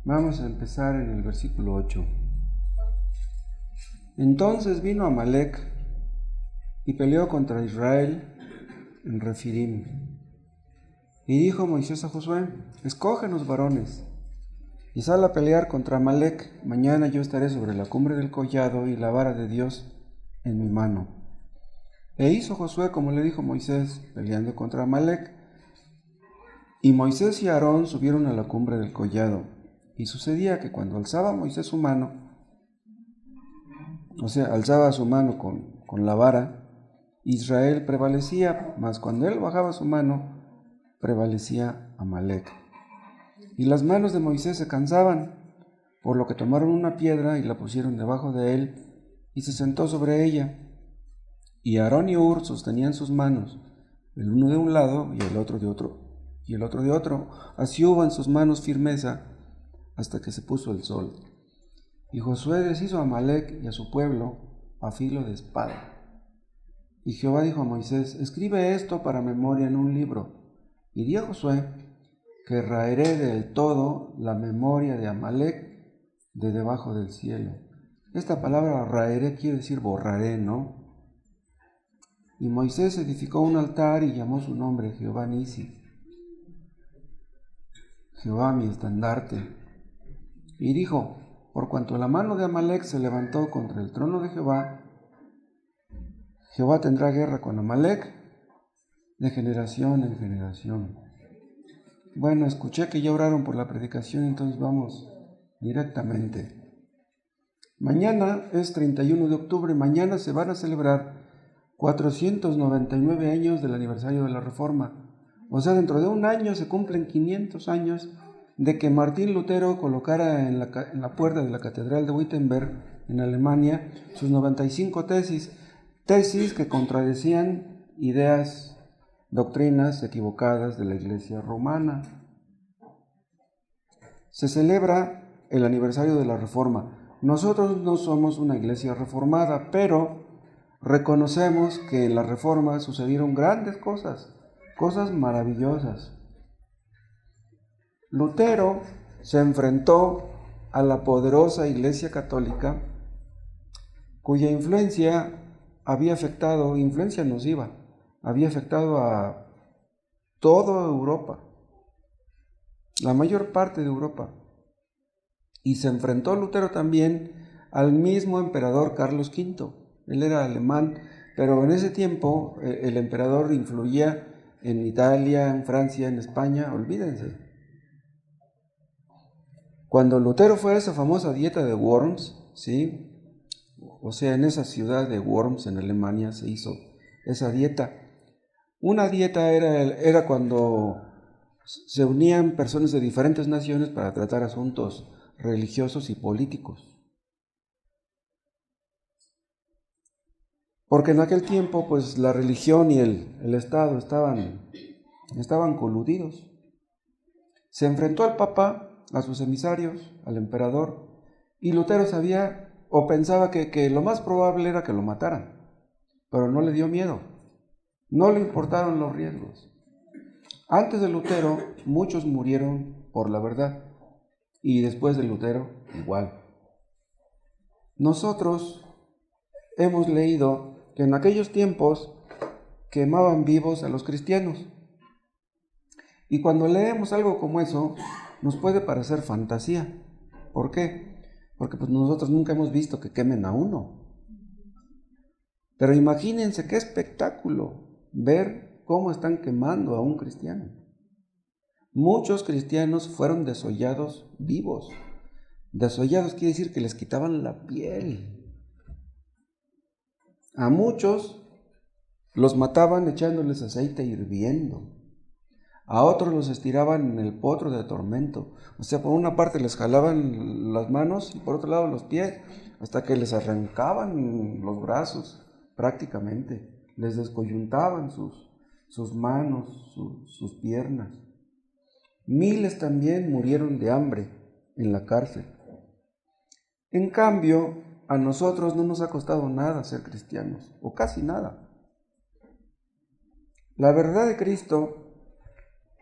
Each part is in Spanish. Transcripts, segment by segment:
Vamos a empezar en el versículo 8. Entonces vino Amalec y peleó contra Israel en Refidim. Y dijo Moisés a Josué: escógenos varones y sal a pelear contra Amalec. Mañana yo estaré sobre la cumbre del collado y la vara de Dios en mi mano. E hizo Josué como le dijo Moisés, peleando contra Amalec. Y Moisés y Aarón subieron a la cumbre del collado. Y sucedía que cuando alzaba Moisés su mano, alzaba su mano con la vara, Israel prevalecía, mas cuando él bajaba su mano, prevalecía Amalec. Y las manos de Moisés se cansaban, por lo que tomaron una piedra y la pusieron debajo de él, y se sentó sobre ella. Y Aarón y Hur sostenían sus manos, el uno de un lado y el otro de otro, así hubo en sus manos firmeza hasta que se puso el sol. Y Josué deshizo a Amalec y a su pueblo a filo de espada. Y Jehová dijo a Moisés: escribe esto para memoria en un libro. Y di a Josué que raeré del todo la memoria de Amalec de debajo del cielo. Esta palabra raeré quiere decir borraré, ¿no? Y Moisés edificó un altar y llamó su nombre Jehová Nisi, Jehová mi estandarte. Y dijo: por cuanto la mano de Amalec se levantó contra el trono de Jehová, Jehová tendrá guerra con Amalec de generación en generación. Bueno, escuché que ya oraron por la predicación, entonces vamos directamente. Mañana es 31 de octubre, mañana se van a celebrar 499 años del aniversario de la Reforma. O sea, dentro de un año se cumplen 500 años de que Martín Lutero colocara en la puerta de la Catedral de Wittenberg, en Alemania, sus 95 tesis que contradecían ideas, doctrinas equivocadas de la Iglesia romana. Se celebra el aniversario de la Reforma. Nosotros no somos una iglesia reformada, pero reconocemos que en la Reforma sucedieron grandes cosas maravillosas. Lutero se enfrentó a la poderosa Iglesia Católica, cuya influencia nociva, había afectado a toda Europa, la mayor parte de Europa. Y se enfrentó Lutero también al mismo emperador Carlos V. Él era alemán, pero en ese tiempo el emperador influía en Italia, en Francia, en España, olvídense. Cuando Lutero fue a esa famosa dieta de Worms, ¿sí? O sea, en esa ciudad de Worms, en Alemania, se hizo esa dieta. Una dieta era cuando se unían personas de diferentes naciones para tratar asuntos religiosos y políticos. Porque en aquel tiempo, pues, la religión y el Estado estaban coludidos. Se enfrentó al Papa, a sus emisarios, al emperador, y Lutero sabía o pensaba que lo más probable era que lo mataran, pero no le dio miedo, no le importaron los riesgos. Antes de Lutero, muchos murieron por la verdad, y después de Lutero, igual. Nosotros hemos leído que en aquellos tiempos quemaban vivos a los cristianos, y cuando leemos algo como eso, nos puede parecer fantasía. ¿Por qué? Porque pues nosotros nunca hemos visto que quemen a uno. Pero imagínense qué espectáculo ver cómo están quemando a un cristiano. Muchos cristianos fueron desollados vivos. Desollados quiere decir que les quitaban la piel. A muchos los mataban echándoles aceite hirviendo. A otros los estiraban en el potro de tormento. O sea, por una parte les jalaban las manos y por otro lado los pies, hasta que les arrancaban los brazos prácticamente. Les descoyuntaban sus manos, sus piernas. Miles también murieron de hambre en la cárcel. En cambio, a nosotros no nos ha costado nada ser cristianos, o casi nada. La verdad de Cristo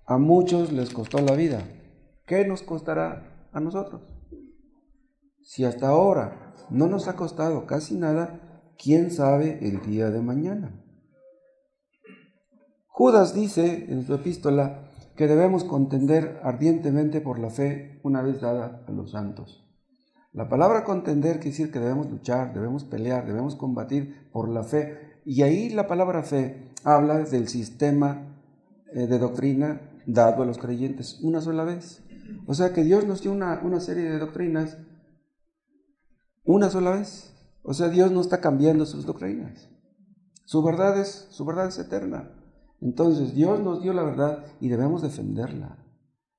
a muchos les costó la vida. ¿Qué nos costará? a nosotros? Si hasta ahora no nos ha costado casi nada, ¿quién sabe el día de mañana? Judas dice en su epístola que debemos contender ardientemente por la fe una vez dada a los santos. La palabra contender quiere decir que debemos luchar, debemos pelear, debemos combatir por la fe. Y ahí la palabra fe habla del sistema de doctrina dado a los creyentes una sola vez. O sea que Dios nos dio una serie de doctrinas una sola vez. O sea, Dios no está cambiando sus doctrinas. Su verdad es eterna. Entonces Dios nos dio la verdad y debemos defenderla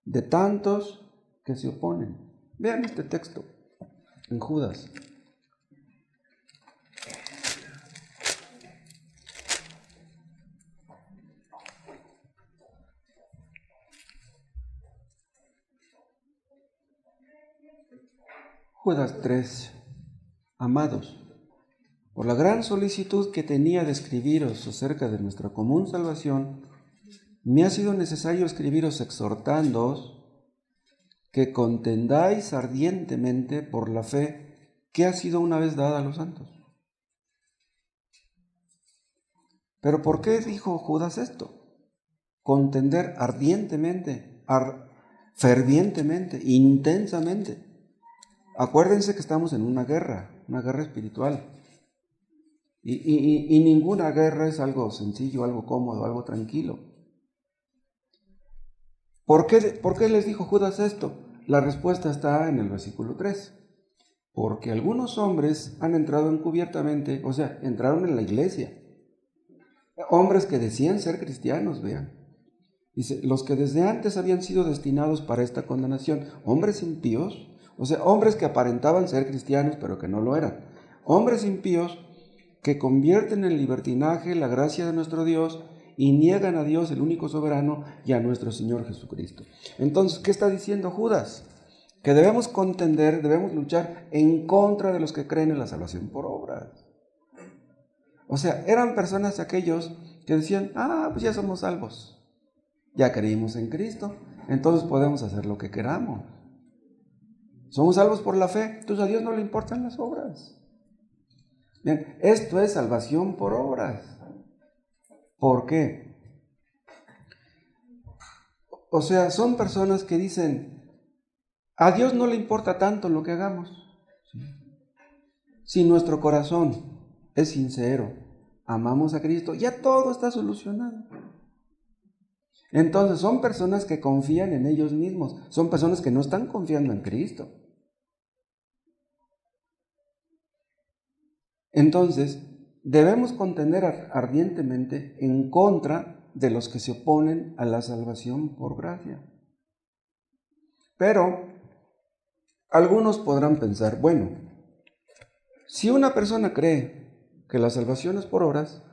de tantos que se oponen. Vean este texto en Judas. Judas 3. Amados, por la gran solicitud que tenía de escribiros acerca de nuestra común salvación, me ha sido necesario escribiros exhortándoos que contendáis ardientemente por la fe que ha sido una vez dada a los santos. Pero ¿por qué dijo Judas esto? Contender ardientemente, fervientemente, intensamente. Acuérdense que estamos en una guerra espiritual. Y ninguna guerra es algo sencillo, algo cómodo, algo tranquilo. ¿Por qué les dijo Judas esto? La respuesta está en el versículo 3. Porque algunos hombres han entrado encubiertamente, o sea, entraron en la iglesia. Hombres que decían ser cristianos, vean. Dice, los que desde antes habían sido destinados para esta condenación, hombres impíos, o sea, hombres que aparentaban ser cristianos pero que no lo eran. Hombres impíos que convierten en libertinaje la gracia de nuestro Dios y niegan a Dios, el único soberano, y a nuestro Señor Jesucristo. Entonces, ¿qué está diciendo Judas? Que debemos contender, debemos luchar en contra de los que creen en la salvación por obras. O sea, eran personas aquellos que decían, pues ya somos salvos. Ya creímos en Cristo, entonces podemos hacer lo que queramos. Somos salvos por la fe, entonces a Dios no le importan las obras. Bien, esto es salvación por obras. ¿Por qué? O sea, son personas que dicen, a Dios no le importa tanto lo que hagamos. Si nuestro corazón es sincero, amamos a Cristo, ya todo está solucionado. Entonces son personas que confían en ellos mismos, son personas que no están confiando en Cristo. Entonces, debemos contender ardientemente en contra de los que se oponen a la salvación por gracia. Pero algunos podrán pensar, bueno, si una persona cree que la salvación es por obras,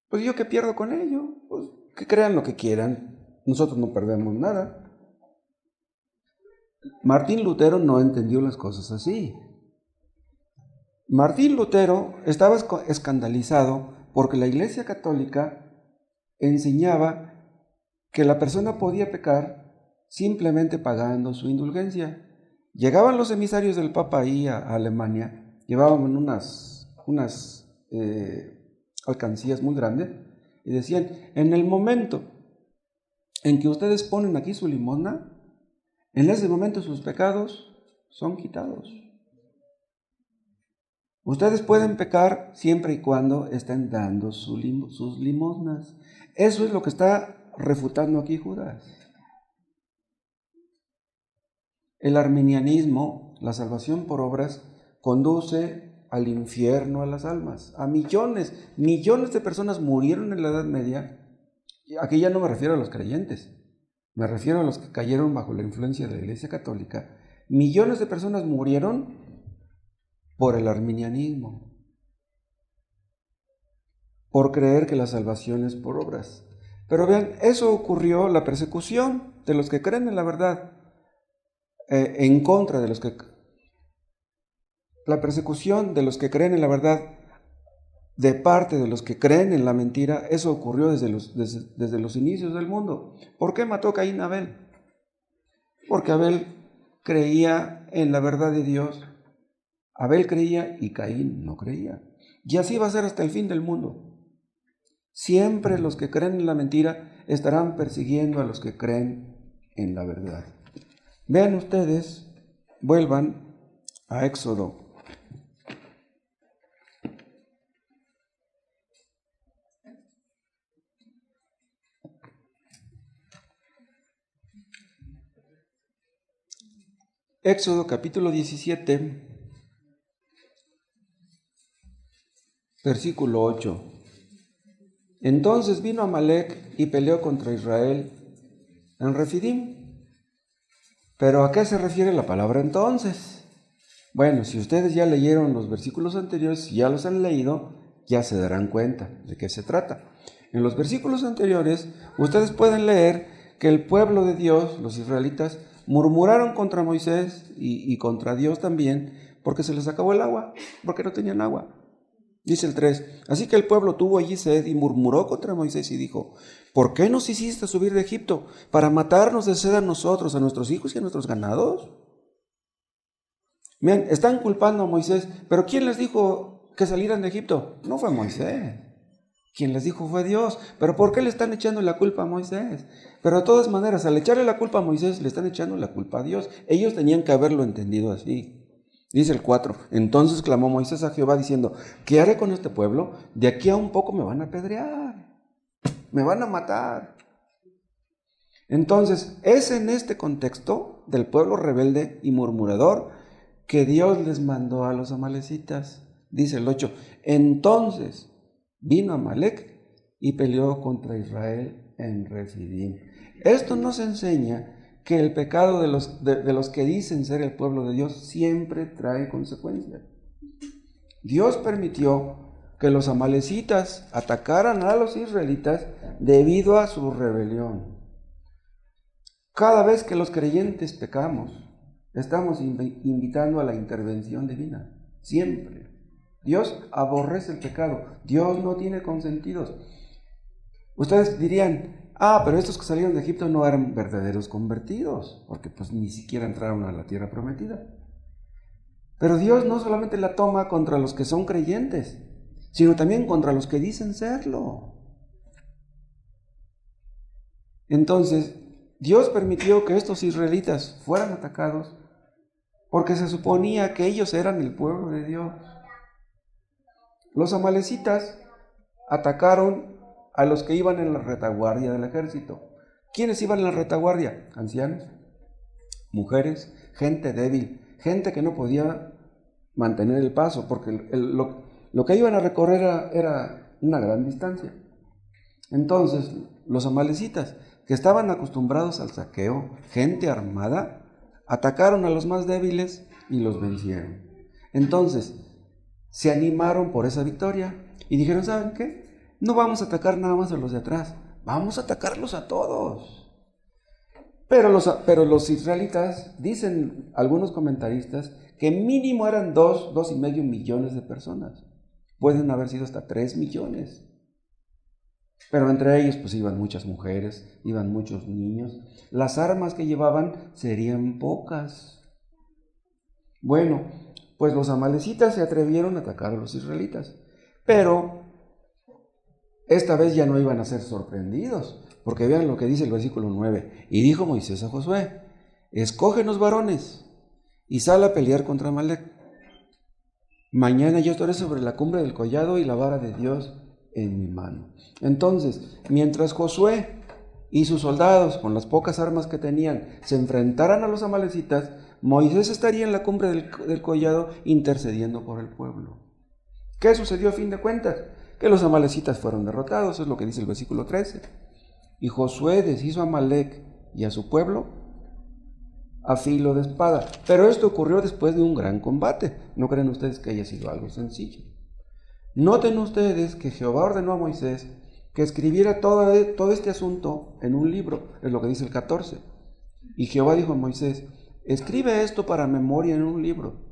pues yo qué pierdo con ello, pues que crean lo que quieran, nosotros no perdemos nada. Martín Lutero no entendió las cosas así. Martín Lutero estaba escandalizado porque la Iglesia Católica enseñaba que la persona podía pecar simplemente pagando su indulgencia. Llegaban los emisarios del Papa ahí a Alemania, llevaban unas alcancías muy grandes y decían, en el momento en que ustedes ponen aquí su limosna, en ese momento sus pecados son quitados. Ustedes pueden pecar siempre y cuando estén dando sus limosnas. Eso es lo que está refutando aquí Judas. El arminianismo, la salvación por obras, conduce al infierno a las almas. A millones de personas murieron en la Edad Media. Aquí ya no me refiero a los creyentes, me refiero a los que cayeron bajo la influencia de la Iglesia Católica. Millones de personas murieron por el arminianismo, por creer que la salvación es por obras. Pero vean, eso ocurrió, la persecución de los que creen en la verdad, en contra de los que... La persecución de los que creen en la verdad, de parte de los que creen en la mentira, eso ocurrió desde los inicios del mundo. ¿Por qué mató Caín a Abel? Porque Abel creía en la verdad de Dios, Abel creía y Caín no creía. Y así va a ser hasta el fin del mundo. Siempre los que creen en la mentira estarán persiguiendo a los que creen en la verdad. Vean ustedes, vuelvan a Éxodo. Éxodo capítulo 17, versículo 8. Entonces vino Amalec y peleó contra Israel en Refidim. ¿Pero a qué se refiere la palabra entonces? Bueno, si ustedes ya leyeron los versículos anteriores, si ya los han leído, ya se darán cuenta de qué se trata. En los versículos anteriores, ustedes pueden leer que el pueblo de Dios, los israelitas, murmuraron contra Moisés y contra Dios también, porque se les acabó el agua, porque no tenían agua. Dice el 3, así que el pueblo tuvo allí sed y murmuró contra Moisés y dijo, ¿por qué nos hiciste subir de Egipto para matarnos de sed a nosotros, a nuestros hijos y a nuestros ganados? Miren, están culpando a Moisés, pero ¿quién les dijo que salieran de Egipto? No fue Moisés. Quien les dijo fue Dios. ¿Pero por qué le están echando la culpa a Moisés? Pero de todas maneras, al echarle la culpa a Moisés, le están echando la culpa a Dios. Ellos tenían que haberlo entendido así. Dice el 4, entonces clamó Moisés a Jehová diciendo, ¿qué haré con este pueblo? De aquí a un poco me van a apedrear, me van a matar. Entonces, es en este contexto del pueblo rebelde y murmurador que Dios les mandó a los amalecitas. Dice el 8, entonces vino Amalec y peleó contra Israel en Refidim. Esto nos enseña que el pecado de los que dicen ser el pueblo de Dios siempre trae consecuencias. Dios permitió que los amalecitas atacaran a los israelitas debido a su rebelión. Cada vez que los creyentes pecamos, estamos invitando a la intervención divina. Siempre. Dios aborrece el pecado. Dios no tiene consentidos. Ustedes dirían, pero estos que salieron de Egipto no eran verdaderos convertidos, porque pues ni siquiera entraron a la tierra prometida. Pero Dios no solamente la toma contra los que son creyentes, sino también contra los que dicen serlo. Entonces, Dios permitió que estos israelitas fueran atacados porque se suponía que ellos eran el pueblo de Dios. Los amalecitas atacaron a los que iban en la retaguardia del ejército. ¿Quiénes iban en la retaguardia? Ancianos, mujeres, gente débil, gente que no podía mantener el paso, porque lo que iban a recorrer era una gran distancia. Entonces, los amalecitas, que estaban acostumbrados al saqueo, gente armada, atacaron a los más débiles y los vencieron. Entonces, se animaron por esa victoria y dijeron, ¿saben qué? No vamos a atacar nada más a los de atrás, vamos a atacarlos a todos. Pero los israelitas, dicen algunos comentaristas, que mínimo eran 2.5 millones de personas. Pueden haber sido hasta 3 millones. Pero entre ellos pues iban muchas mujeres, iban muchos niños. Las armas que llevaban serían pocas. Bueno, pues los amalecitas se atrevieron a atacar a los israelitas. Pero esta vez ya no iban a ser sorprendidos, porque vean lo que dice el versículo 9. Y dijo Moisés a Josué, escógenos varones y sal a pelear contra Amalec. Mañana yo estaré sobre la cumbre del collado y la vara de Dios en mi mano. Entonces, mientras Josué y sus soldados, con las pocas armas que tenían, se enfrentaran a los amalecitas, Moisés estaría en la cumbre del collado intercediendo por el pueblo. ¿Qué sucedió a fin de cuentas? Que los amalecitas fueron derrotados, es lo que dice el versículo 13. Y Josué deshizo a Amalec y a su pueblo a filo de espada. Pero esto ocurrió después de un gran combate. No creen ustedes que haya sido algo sencillo. Noten ustedes que Jehová ordenó a Moisés que escribiera todo este asunto en un libro, es lo que dice el 14. Y Jehová dijo a Moisés, escribe esto para memoria en un libro.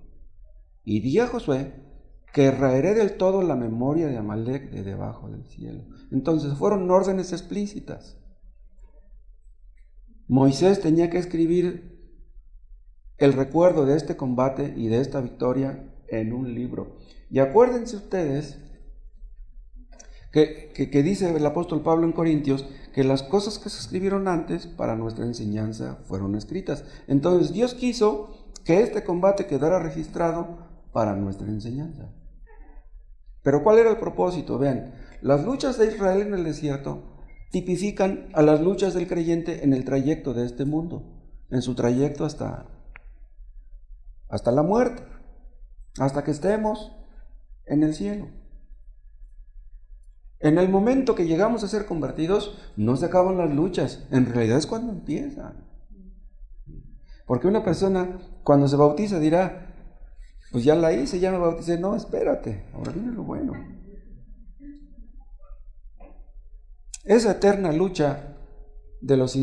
Y di a Josué que raeré del todo la memoria de Amalec de debajo del cielo. Entonces fueron órdenes explícitas. Moisés tenía que escribir el recuerdo de este combate y de esta victoria en un libro. Y acuérdense ustedes que dice el apóstol Pablo en Corintios que las cosas que se escribieron antes para nuestra enseñanza fueron escritas. Entonces Dios quiso que este combate quedara registrado para nuestra enseñanza. Pero ¿cuál era el propósito? Vean, las luchas de Israel en el desierto tipifican a las luchas del creyente en el trayecto de este mundo, en su trayecto hasta la muerte, hasta que estemos en el cielo. En el momento que llegamos a ser convertidos, no se acaban las luchas, en realidad es cuando empiezan. Porque una persona cuando se bautiza dirá, pues ya la hice, ya me bauticé. No, espérate, ahora viene lo bueno. Esa eterna lucha de los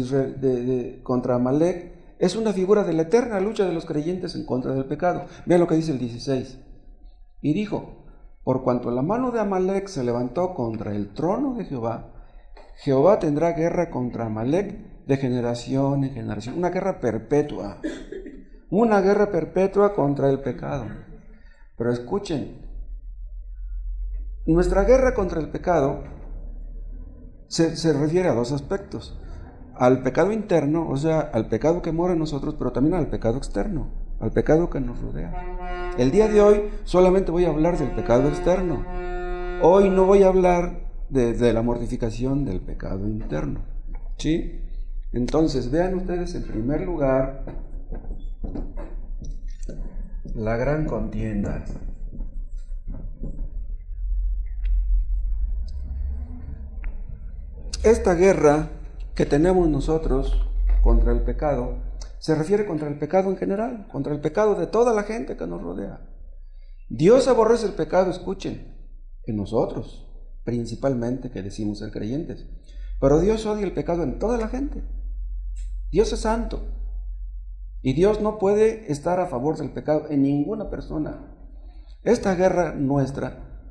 contra Amalek es una figura de la eterna lucha de los creyentes en contra del pecado. Vean lo que dice el 16. Y dijo, por cuanto la mano de Amalek se levantó contra el trono de Jehová, Jehová tendrá guerra contra Amalek de generación en generación. Una guerra perpetua. Una guerra perpetua contra el pecado. Pero escuchen, nuestra guerra contra el pecado se refiere a dos aspectos. Al pecado interno, o sea, al pecado que mora en nosotros, pero también al pecado externo, al pecado que nos rodea. El día de hoy solamente voy a hablar del pecado externo. Hoy no voy a hablar de la mortificación del pecado interno. ¿Sí? Entonces, vean ustedes en primer lugar la gran contienda. Esta guerra que tenemos nosotros contra el pecado se refiere contra el pecado en general, contra el pecado de toda la gente que nos rodea. Dios aborrece el pecado, escuchen, en nosotros, principalmente que decimos ser creyentes, pero Dios odia el pecado en toda la gente. Dios es santo y Dios no puede estar a favor del pecado en ninguna persona. Esta guerra nuestra,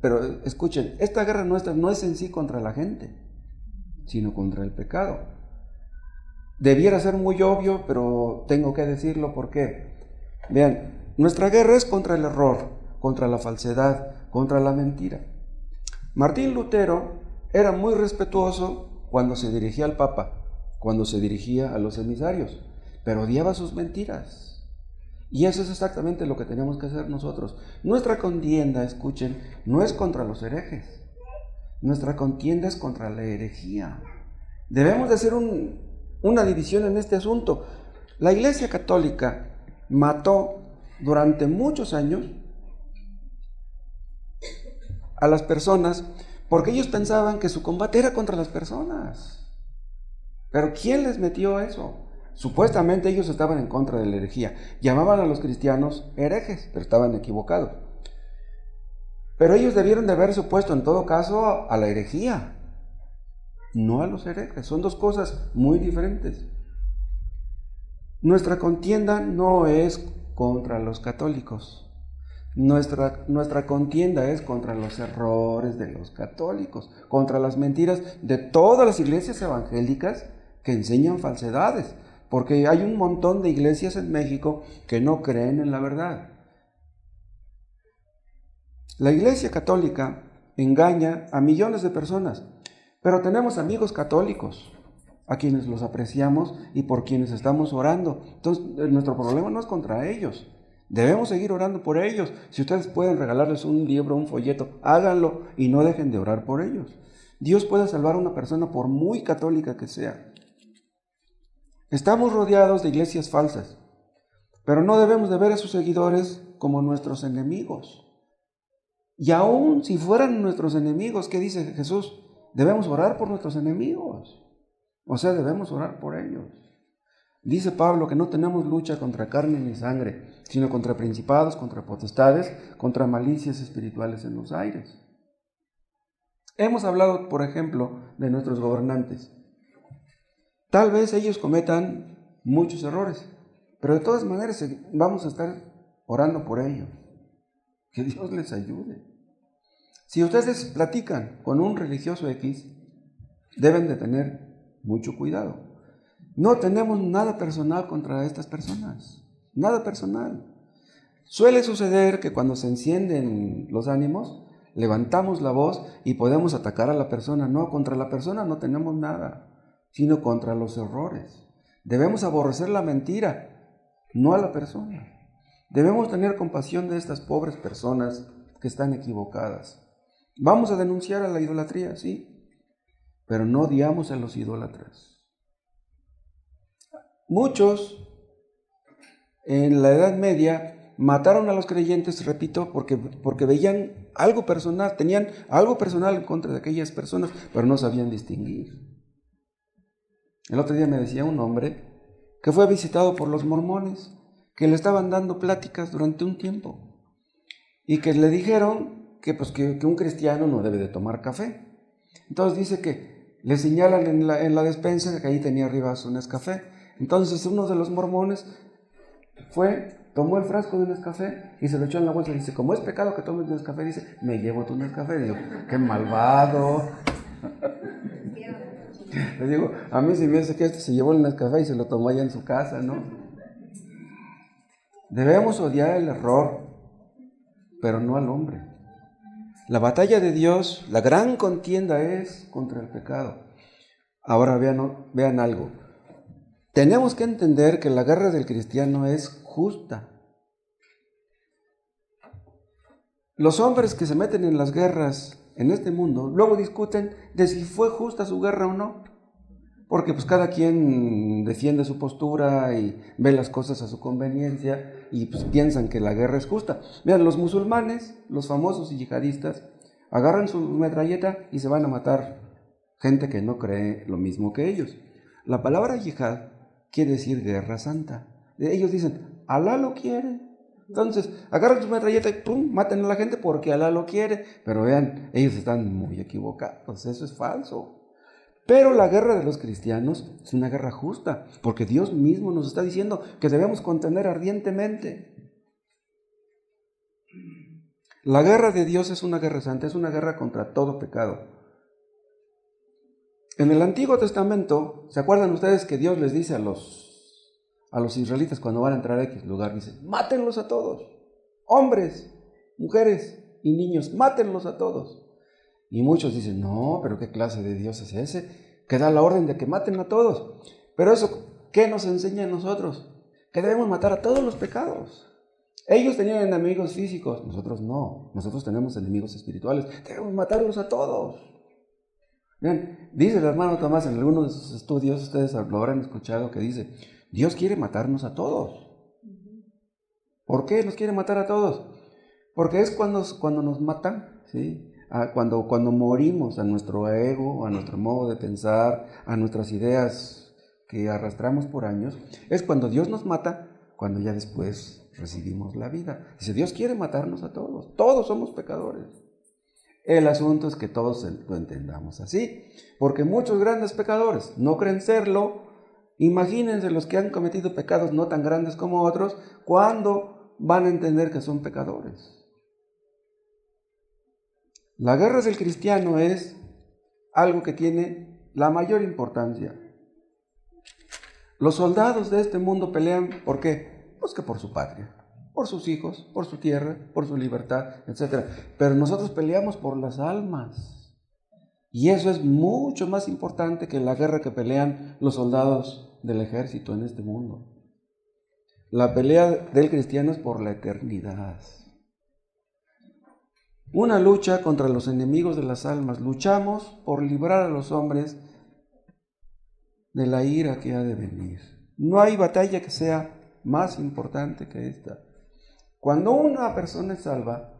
pero escuchen, esta guerra nuestra no es en sí contra la gente, sino contra el pecado. Debiera ser muy obvio, pero tengo que decirlo. ¿Por qué? Vean, nuestra guerra es contra el error, contra la falsedad, contra la mentira. Martín Lutero era muy respetuoso cuando se dirigía al Papa, cuando se dirigía a los emisarios, pero odiaba sus mentiras. Y eso es exactamente lo que tenemos que hacer nosotros. Nuestra contienda, escuchen, no es contra los herejes. Nuestra contienda es contra la herejía. Debemos de hacer una división en este asunto. La Iglesia Católica mató durante muchos años a las personas porque ellos pensaban que su combate era contra las personas. Pero ¿quién les metió eso? Supuestamente ellos estaban en contra de la herejía. Llamaban a los cristianos herejes, pero estaban equivocados. Pero ellos debieron de haberse opuesto en todo caso a la herejía, no a los herejes. Son dos cosas muy diferentes. Nuestra contienda no es contra los católicos. Nuestra contienda es contra los errores de los católicos, contra las mentiras de todas las iglesias evangélicas que enseñan falsedades, porque hay un montón de iglesias en México que no creen en la verdad. La Iglesia Católica engaña a millones de personas, pero tenemos amigos católicos a quienes los apreciamos y por quienes estamos orando. Entonces, nuestro problema no es contra ellos. Debemos seguir orando por ellos. Si ustedes pueden regalarles un libro, un folleto, háganlo y no dejen de orar por ellos. Dios puede salvar a una persona por muy católica que sea. Estamos rodeados de iglesias falsas, pero no debemos de ver a sus seguidores como nuestros enemigos. Y aún si fueran nuestros enemigos, ¿qué dice Jesús? Debemos orar por nuestros enemigos. O sea, debemos orar por ellos. Dice Pablo que no tenemos lucha contra carne ni sangre, sino contra principados, contra potestades, contra malicias espirituales en los aires. Hemos hablado, por ejemplo, de nuestros gobernantes. Tal vez ellos cometan muchos errores, pero de todas maneras vamos a estar orando por ellos. Que Dios les ayude. Si ustedes platican con un religioso X, deben de tener mucho cuidado. No tenemos nada personal contra estas personas, nada personal. Suele suceder que cuando se encienden los ánimos, levantamos la voz y podemos atacar a la persona. No, contra la persona no tenemos nada, sino contra los errores. Debemos aborrecer la mentira, no a la persona. Debemos tener compasión de estas pobres personas que están equivocadas. Vamos a denunciar a la idolatría, sí, pero no odiamos a los idólatras. Muchos en la Edad Media mataron a los creyentes, repito, porque veían algo personal, tenían algo personal en contra de aquellas personas, pero no sabían distinguir. El otro día me decía un hombre que fue visitado por los mormones, que le estaban dando pláticas durante un tiempo y que le dijeron que un cristiano no debe de tomar café. Entonces dice que le señalan en la despensa que ahí tenía arriba su Nescafé. Entonces uno de los mormones tomó el frasco de Nescafé y se lo echó en la bolsa y dice, como es pecado que tomes Nescafé, dice, me llevo tu Nescafé. Digo, qué malvado. Le digo, a mí se me hace que se llevó el Nescafé y se lo tomó allá en su casa, ¿no? Debemos odiar el error, pero no al hombre. La batalla de Dios, la gran contienda es contra el pecado. Ahora vean algo. Tenemos que entender que la guerra del cristiano es justa. Los hombres que se meten en las guerras en este mundo luego discuten de si fue justa su guerra o no, porque pues cada quien defiende su postura y ve las cosas a su conveniencia y pues piensan que la guerra es justa. Vean, los musulmanes, los famosos yihadistas, agarran su metralleta y se van a matar gente que no cree lo mismo que ellos. La palabra yihad quiere decir guerra santa. Ellos dicen, Alá lo quiere. Entonces, agarran su metralleta y ¡pum!, maten a la gente porque Alá lo quiere. Pero vean, ellos están muy equivocados, eso es falso. Pero la guerra de los cristianos es una guerra justa, porque Dios mismo nos está diciendo que debemos contender ardientemente. La guerra de Dios es una guerra santa, es una guerra contra todo pecado. En el Antiguo Testamento, ¿se acuerdan ustedes que Dios les dice a los israelitas cuando van a entrar a X lugar? Dice, mátenlos a todos, hombres, mujeres y niños, mátenlos a todos. Y muchos dicen, no, pero ¿qué clase de Dios es ese? Que da la orden de que maten a todos. Pero eso, ¿qué nos enseña a nosotros? Que debemos matar a todos los pecados. Ellos tenían enemigos físicos, nosotros no. Nosotros tenemos enemigos espirituales. Debemos matarlos a todos. Vean, dice el hermano Tomás en alguno de sus estudios, ustedes lo habrán escuchado, que dice, Dios quiere matarnos a todos. ¿Por qué nos quiere matar a todos? Porque es cuando nos matan, ¿sí? Cuando morimos a nuestro ego, a nuestro modo de pensar, a nuestras ideas que arrastramos por años, es cuando Dios nos mata, cuando ya después recibimos la vida. Dice, Dios quiere matarnos a todos somos pecadores. El asunto es que todos lo entendamos así, porque muchos grandes pecadores no creen serlo. Imagínense los que han cometido pecados no tan grandes como otros, ¿cuándo van a entender que son pecadores? La guerra del cristiano es algo que tiene la mayor importancia. Los soldados de este mundo pelean, ¿por qué? Pues que por su patria, por sus hijos, por su tierra, por su libertad, etc. Pero nosotros peleamos por las almas. Y eso es mucho más importante que la guerra que pelean los soldados del ejército en este mundo. La pelea del cristiano es por la eternidad. Una lucha contra los enemigos de las almas. Luchamos por librar a los hombres de la ira que ha de venir. No hay batalla que sea más importante que esta. Cuando una persona es salva,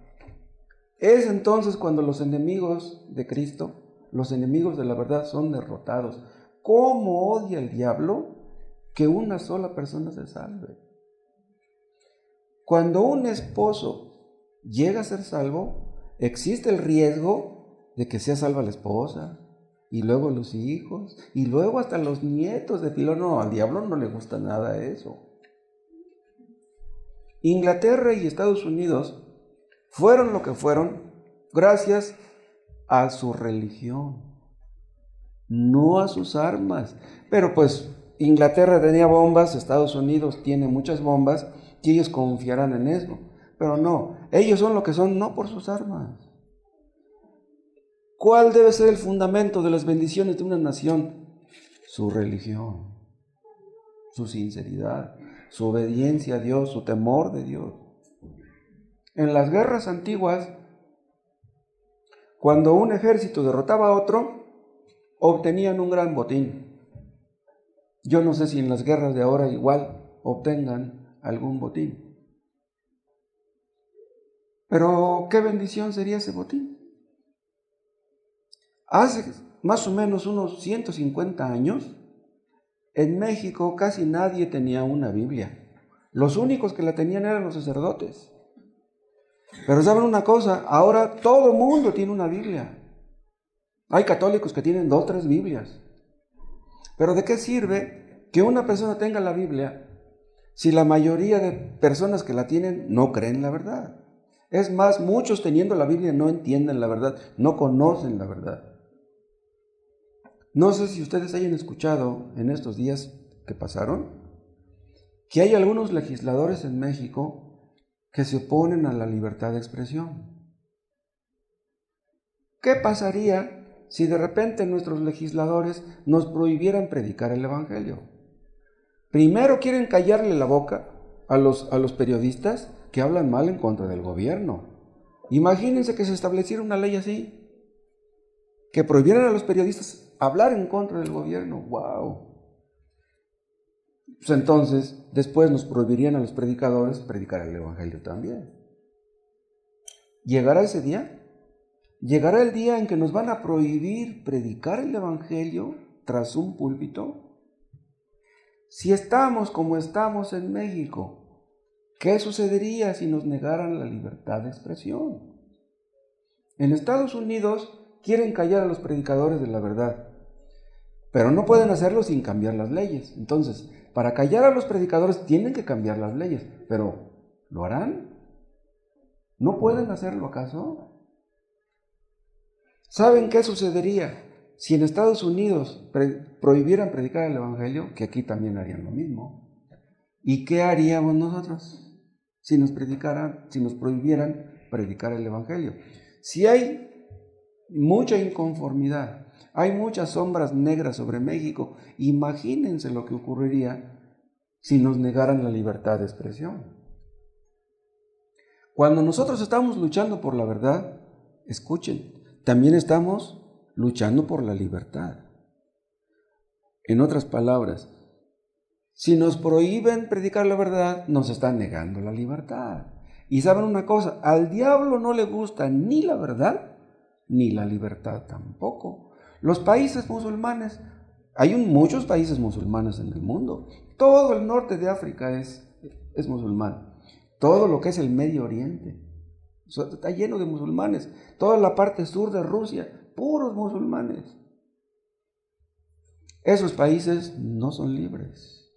es entonces cuando los enemigos de Cristo, los enemigos de la verdad, son derrotados. ¿Cómo odia el diablo que una sola persona se salve? Cuando un esposo llega a ser salvo, existe el riesgo de que sea salva la esposa, y luego los hijos, y luego hasta los nietos de Filón. No, al diablo no le gusta nada eso. Inglaterra y Estados Unidos fueron lo que fueron gracias a su religión, no a sus armas. Pero pues Inglaterra tenía bombas, Estados Unidos tiene muchas bombas y ellos confiarán en eso. Pero no, ellos son lo que son no por sus armas. ¿Cuál debe ser el fundamento de las bendiciones de una nación? Su religión, su sinceridad, su obediencia a Dios, su temor de Dios. En las guerras antiguas, cuando un ejército derrotaba a otro, obtenían un gran botín. Yo no sé si en las guerras de ahora igual obtengan algún botín. Pero ¿qué bendición sería ese botín? Hace más o menos unos 150 años, en México casi nadie tenía una Biblia. Los únicos que la tenían eran los sacerdotes. Pero ¿saben una cosa? Ahora todo el mundo tiene una Biblia. Hay católicos que tienen 2 o 3 Biblias. Pero ¿de qué sirve que una persona tenga la Biblia si la mayoría de personas que la tienen no creen la verdad? Es más, muchos teniendo la Biblia no entienden la verdad, no conocen la verdad. No sé si ustedes hayan escuchado en estos días que pasaron que hay algunos legisladores en México que se oponen a la libertad de expresión. ¿Qué pasaría si de repente nuestros legisladores nos prohibieran predicar el Evangelio? Primero quieren callarle la boca a los periodistas que hablan mal en contra del gobierno. Imagínense que se estableciera una ley así, que prohibieran a los periodistas hablar en contra del gobierno. ¡Wow! Pues entonces, después nos prohibirían a los predicadores predicar el Evangelio también. ¿Llegará ese día? ¿Llegará el día en que nos van a prohibir predicar el Evangelio tras un púlpito? Si estamos como estamos en México, ¿qué sucedería si nos negaran la libertad de expresión? En Estados Unidos quieren callar a los predicadores de la verdad, pero no pueden hacerlo sin cambiar las leyes. Entonces, para callar a los predicadores tienen que cambiar las leyes, pero ¿lo harán? ¿No pueden hacerlo acaso? ¿Saben qué sucedería si en Estados Unidos prohibieran predicar el Evangelio? Que aquí también harían lo mismo. ¿Y qué haríamos nosotros si nos prohibieran predicar el Evangelio? Si hay mucha inconformidad, hay muchas sombras negras sobre México, imagínense lo que ocurriría si nos negaran la libertad de expresión. Cuando nosotros estamos luchando por la verdad, escuchen, también estamos luchando por la libertad. En otras palabras, si nos prohíben predicar la verdad, nos están negando la libertad. Y saben una cosa, al diablo no le gusta ni la verdad, ni la libertad tampoco. Los países musulmanes, hay muchos países musulmanes en el mundo. Todo el norte de África es musulmán. Todo lo que es el Medio Oriente está lleno de musulmanes. Toda la parte sur de Rusia, puros musulmanes. Esos países no son libres.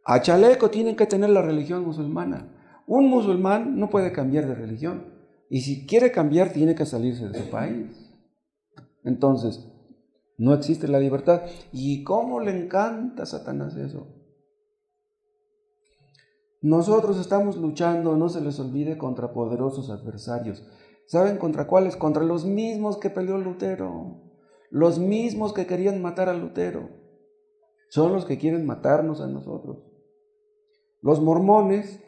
A chaleco tienen que tener la religión musulmana. Un musulmán no puede cambiar de religión. Y si quiere cambiar, tiene que salirse de su país. Entonces, no existe la libertad. ¿Y cómo le encanta a Satanás eso? Nosotros estamos luchando, no se les olvide, contra poderosos adversarios. ¿Saben contra cuáles? Contra los mismos que peleó Lutero. Los mismos que querían matar a Lutero. Son los que quieren matarnos a nosotros. Los mormones,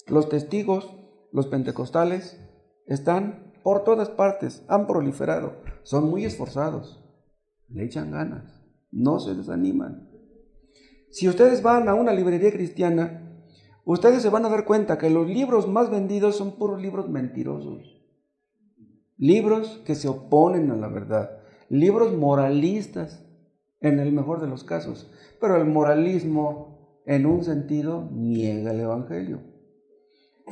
los testigos, los pentecostales, están por todas partes, han proliferado, son muy esforzados, le echan ganas, no se desaniman. Si ustedes van a una librería cristiana, ustedes se van a dar cuenta que los libros más vendidos son puros libros mentirosos, libros que se oponen a la verdad, libros moralistas en el mejor de los casos, pero el moralismo en un sentido niega el Evangelio.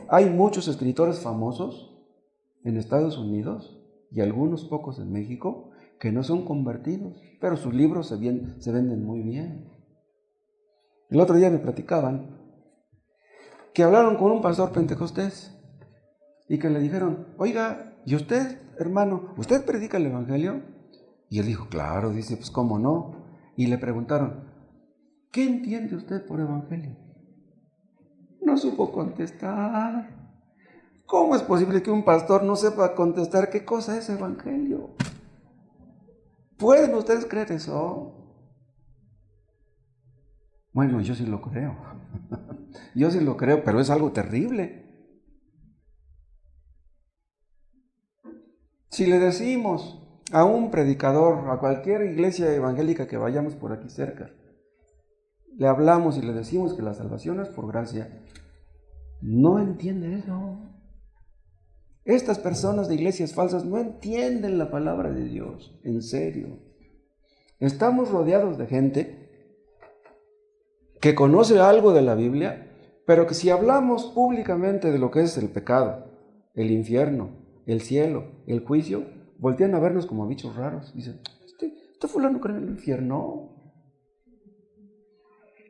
Hay muchos escritores famosos en Estados Unidos y algunos pocos en México que no son convertidos, pero sus libros se venden muy bien. El otro día me platicaban que hablaron con un pastor pentecostés y que le dijeron: oiga, ¿y usted, hermano, usted predica el Evangelio? Y él dijo: claro, dice, pues cómo no. Y le preguntaron: ¿Qué entiende usted por evangelio? No supo contestar. ¿Cómo es posible que un pastor no sepa contestar qué cosa es evangelio? ¿Pueden ustedes creer eso? Bueno, yo sí lo creo. Yo sí lo creo, pero es algo terrible. Si le decimos a un predicador, a cualquier iglesia evangélica que vayamos por aquí cerca, le hablamos y le decimos que la salvación es por gracia, no entiende eso. Estas personas de iglesias falsas no entienden la palabra de Dios, en serio. Estamos rodeados de gente que conoce algo de la Biblia, pero que si hablamos públicamente de lo que es el pecado, el infierno, el cielo, el juicio, voltean a vernos como bichos raros. Dicen, ¿este fulano cree en el infierno?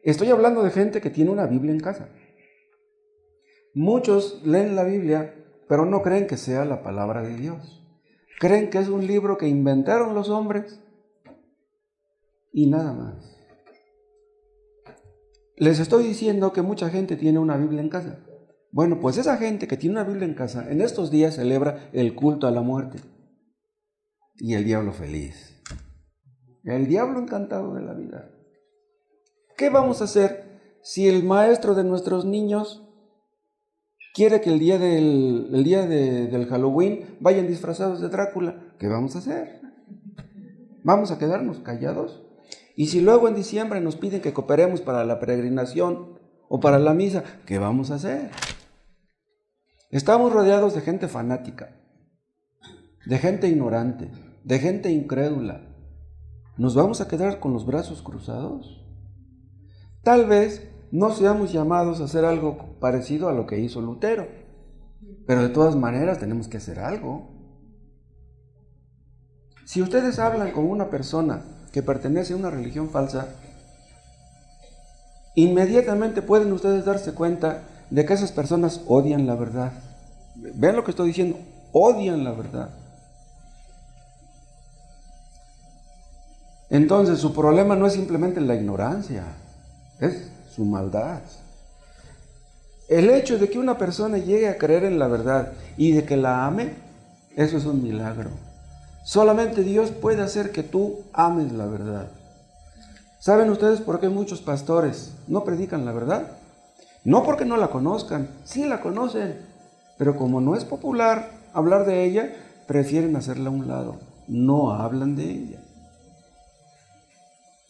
Estoy hablando de gente que tiene una Biblia en casa. Muchos leen la Biblia, pero no creen que sea la palabra de Dios. Creen que es un libro que inventaron los hombres y nada más. Les estoy diciendo que mucha gente tiene una Biblia en casa. Bueno, pues esa gente que tiene una Biblia en casa, en estos días celebra el culto a la muerte. Y el diablo feliz. El diablo encantado de la vida. ¿Qué vamos a hacer si el maestro de nuestros niños quiere que el día del Halloween vayan disfrazados de Drácula? ¿Qué vamos a hacer? ¿Vamos a quedarnos callados? Y si luego en diciembre nos piden que cooperemos para la peregrinación o para la misa, ¿qué vamos a hacer? Estamos rodeados de gente fanática, de gente ignorante, de gente incrédula. ¿Nos vamos a quedar con los brazos cruzados? Tal vez no seamos llamados a hacer algo parecido a lo que hizo Lutero, pero de todas maneras tenemos que hacer algo. Si ustedes hablan con una persona que pertenece a una religión falsa, inmediatamente pueden ustedes darse cuenta de que esas personas odian la verdad. Vean lo que estoy diciendo, odian la verdad. Entonces su problema no es simplemente la ignorancia, es su maldad. El hecho de que una persona llegue a creer en la verdad y de que la ame, eso es un milagro. Solamente Dios puede hacer que tú ames la verdad. ¿Saben ustedes por qué muchos pastores no predican la verdad? No porque no la conozcan, sí la conocen, pero como no es popular hablar de ella, prefieren hacerla a un lado, no hablan de ella.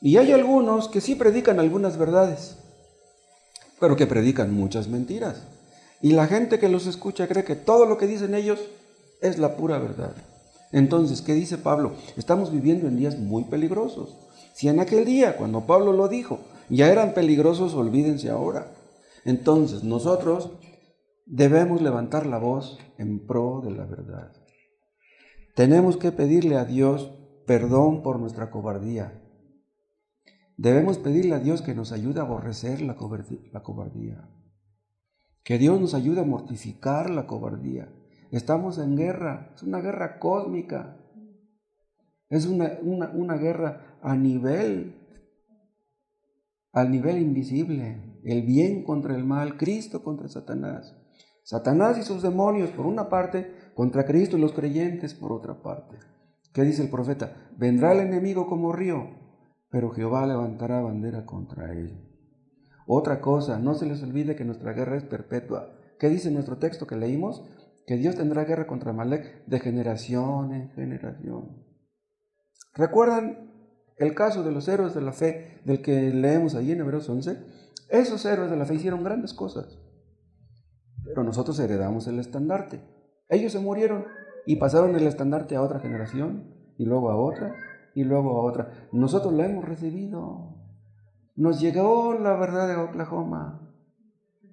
Y hay algunos que sí predican algunas verdades, pero que predican muchas mentiras. Y la gente que los escucha cree que todo lo que dicen ellos es la pura verdad. Entonces, ¿qué dice Pablo? Estamos viviendo en días muy peligrosos. Si en aquel día, cuando Pablo lo dijo, ya eran peligrosos, olvídense ahora. Entonces, nosotros debemos levantar la voz en pro de la verdad. Tenemos que pedirle a Dios perdón por nuestra cobardía. Debemos pedirle a Dios que nos ayude a aborrecer la cobardía. Que Dios nos ayude a mortificar la cobardía. Estamos en guerra, es una guerra cósmica. Es una guerra a nivel invisible. El bien contra el mal, Cristo contra Satanás. Satanás y sus demonios por una parte, contra Cristo y los creyentes por otra parte. ¿Qué dice el profeta? Vendrá el enemigo como río, pero Jehová levantará bandera contra él. Otra cosa, no se les olvide que nuestra guerra es perpetua. ¿Qué dice nuestro texto que leímos? Que Dios tendrá guerra contra Amalek de generación en generación. ¿Recuerdan el caso de los héroes de la fe del que leemos allí en Hebreos 11? Esos héroes de la fe hicieron grandes cosas, pero nosotros heredamos el estandarte. Ellos se murieron y pasaron el estandarte a otra generación, y luego a otra, y luego a otra. Nosotros la hemos recibido. Nos llegó la verdad de Oklahoma,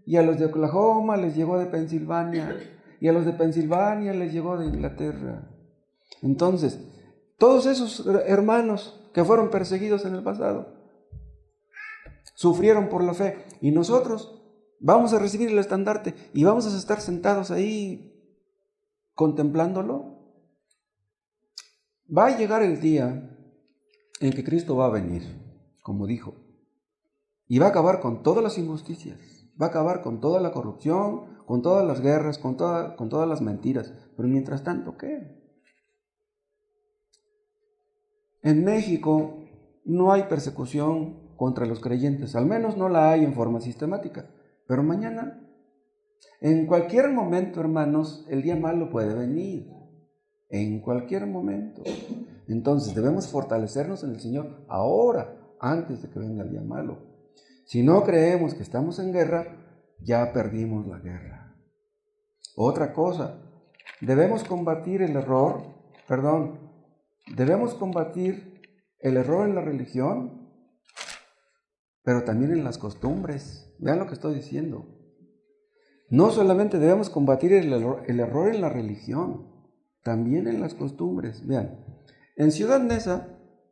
y a los de Oklahoma les llegó de Pensilvania, y a los de Pensilvania les llegó de Inglaterra. Entonces, todos esos hermanos que fueron perseguidos en el pasado sufrieron por la fe, y nosotros vamos a recibir el estandarte y vamos a estar sentados ahí contemplándolo. Va a llegar el día en que Cristo va a venir, como dijo. Y va a acabar con todas las injusticias, va a acabar con toda la corrupción, con todas las guerras, con todas las mentiras. Pero mientras tanto, ¿qué? En México no hay persecución contra los creyentes, al menos no la hay en forma sistemática. Pero mañana, en cualquier momento, hermanos, el día malo puede venir. En cualquier momento. Entonces debemos fortalecernos en el Señor ahora, antes de que venga el día malo. Si no creemos que estamos en guerra, ya perdimos la guerra. Otra cosa, debemos combatir el error en la religión, pero también en las costumbres. Vean lo que estoy diciendo. No solamente debemos combatir el error en la religión, también en las costumbres. Vean, en Ciudad Neza,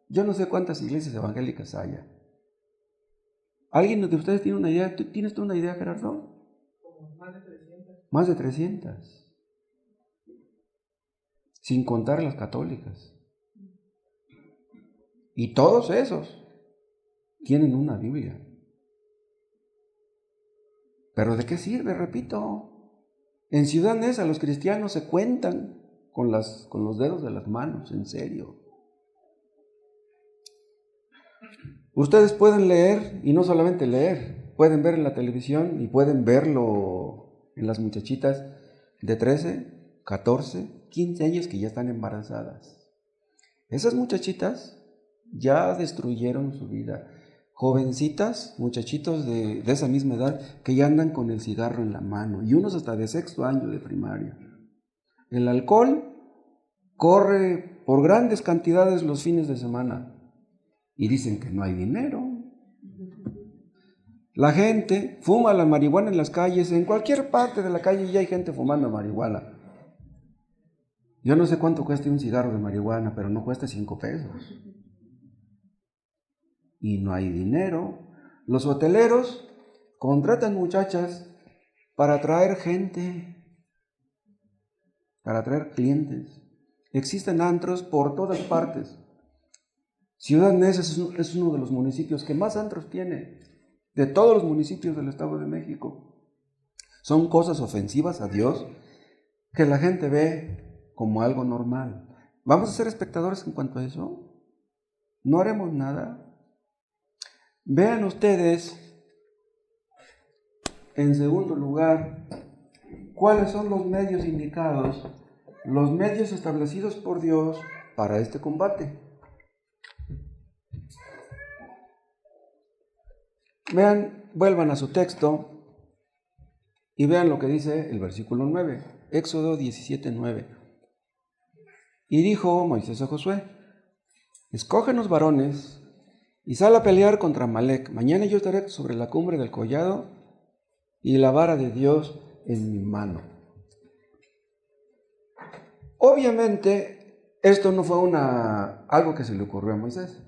yo no sé cuántas iglesias evangélicas haya. ¿Alguien de ustedes tiene una idea? ¿Tienes tú una idea, Gerardo? Más de 300. Más de 300. Sin contar las católicas. Y todos esos tienen una Biblia. ¿Pero de qué sirve? Repito. En Ciudad Neza los cristianos se cuentan con los dedos de las manos, en serio. Ustedes pueden leer, y no solamente leer, pueden ver en la televisión y pueden verlo en las muchachitas de 13, 14, 15 años que ya están embarazadas. Esas muchachitas ya destruyeron su vida. Jovencitas, muchachitos de esa misma edad que ya andan con el cigarro en la mano, y unos hasta de 6º año de primaria. El alcohol corre por grandes cantidades los fines de semana. Y dicen que no hay dinero. La gente fuma la marihuana en las calles. En cualquier parte de la calle ya hay gente fumando marihuana. Yo no sé cuánto cuesta un cigarro de marihuana, pero no cuesta 5 pesos. Y no hay dinero. Los hoteleros contratan muchachas para atraer gente, para atraer clientes. Existen antros por todas partes. Ciudad Neza es uno de los municipios que más antros tiene, de todos los municipios del Estado de México. Son cosas ofensivas a Dios que la gente ve como algo normal. ¿Vamos a ser espectadores en cuanto a eso? ¿No haremos nada? Vean ustedes, en segundo lugar, cuáles son los medios indicados, los medios establecidos por Dios para este combate. Vean, vuelvan a su texto y vean lo que dice el versículo 9, Éxodo 17:9. Y dijo Moisés a Josué: escógenos varones y sal a pelear contra Amalec. Mañana yo estaré sobre la cumbre del collado y la vara de Dios en mi mano. Obviamente, esto no fue algo que se le ocurrió a Moisés.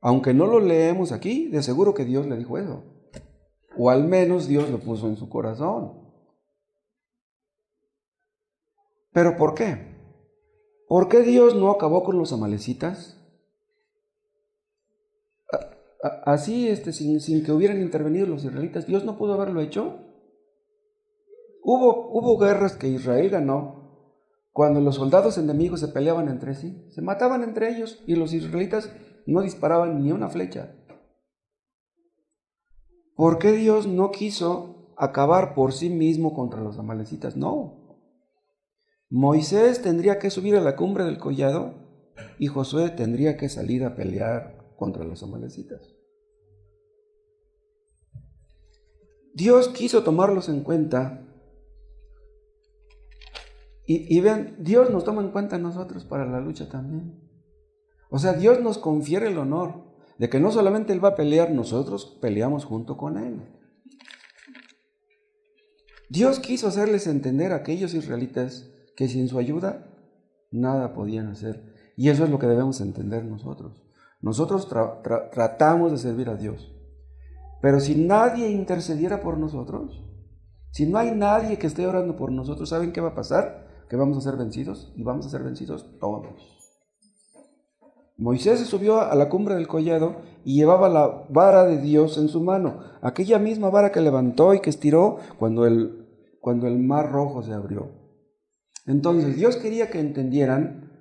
Aunque no lo leemos aquí, de seguro que Dios le dijo eso. O al menos Dios lo puso en su corazón. ¿Pero por qué? ¿Por qué Dios no acabó con los amalecitas? Así, sin que hubieran intervenido los israelitas, ¿Dios no pudo haberlo hecho? Hubo guerras que Israel ganó cuando los soldados enemigos se peleaban entre sí, se mataban entre ellos y los israelitas no disparaban ni una flecha. ¿Por qué Dios no quiso acabar por sí mismo contra los amalecitas? No. Moisés tendría que subir a la cumbre del collado y Josué tendría que salir a pelear contra los amalecitas. Dios quiso tomarlos en cuenta y vean, Dios nos toma en cuenta a nosotros para la lucha también. O sea, Dios nos confiere el honor de que no solamente Él va a pelear, nosotros peleamos junto con Él. Dios quiso hacerles entender a aquellos israelitas que sin su ayuda nada podían hacer. Y eso es lo que debemos entender nosotros. Nosotros tratamos de servir a Dios. Pero si nadie intercediera por nosotros, si no hay nadie que esté orando por nosotros, ¿saben qué va a pasar? Que vamos a ser vencidos y vamos a ser vencidos todos. Moisés se subió a la cumbre del collado y llevaba la vara de Dios en su mano, aquella misma vara que levantó y que estiró cuando el mar rojo se abrió. Entonces Dios quería que entendieran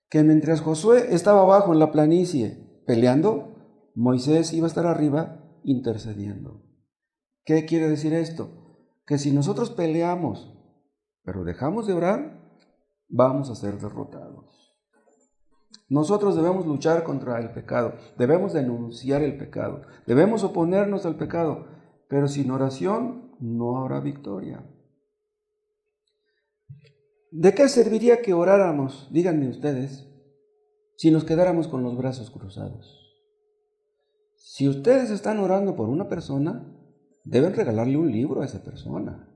que mientras Josué estaba abajo en la planicie peleando, Moisés iba a estar arriba intercediendo. ¿Qué quiere decir esto? Que si nosotros peleamos, pero dejamos de orar, vamos a ser derrotados. Nosotros debemos luchar contra el pecado, debemos denunciar el pecado, debemos oponernos al pecado, pero sin oración no habrá victoria. ¿De qué serviría que oráramos, díganme ustedes, si nos quedáramos con los brazos cruzados? Si ustedes están orando por una persona, deben regalarle un libro a esa persona,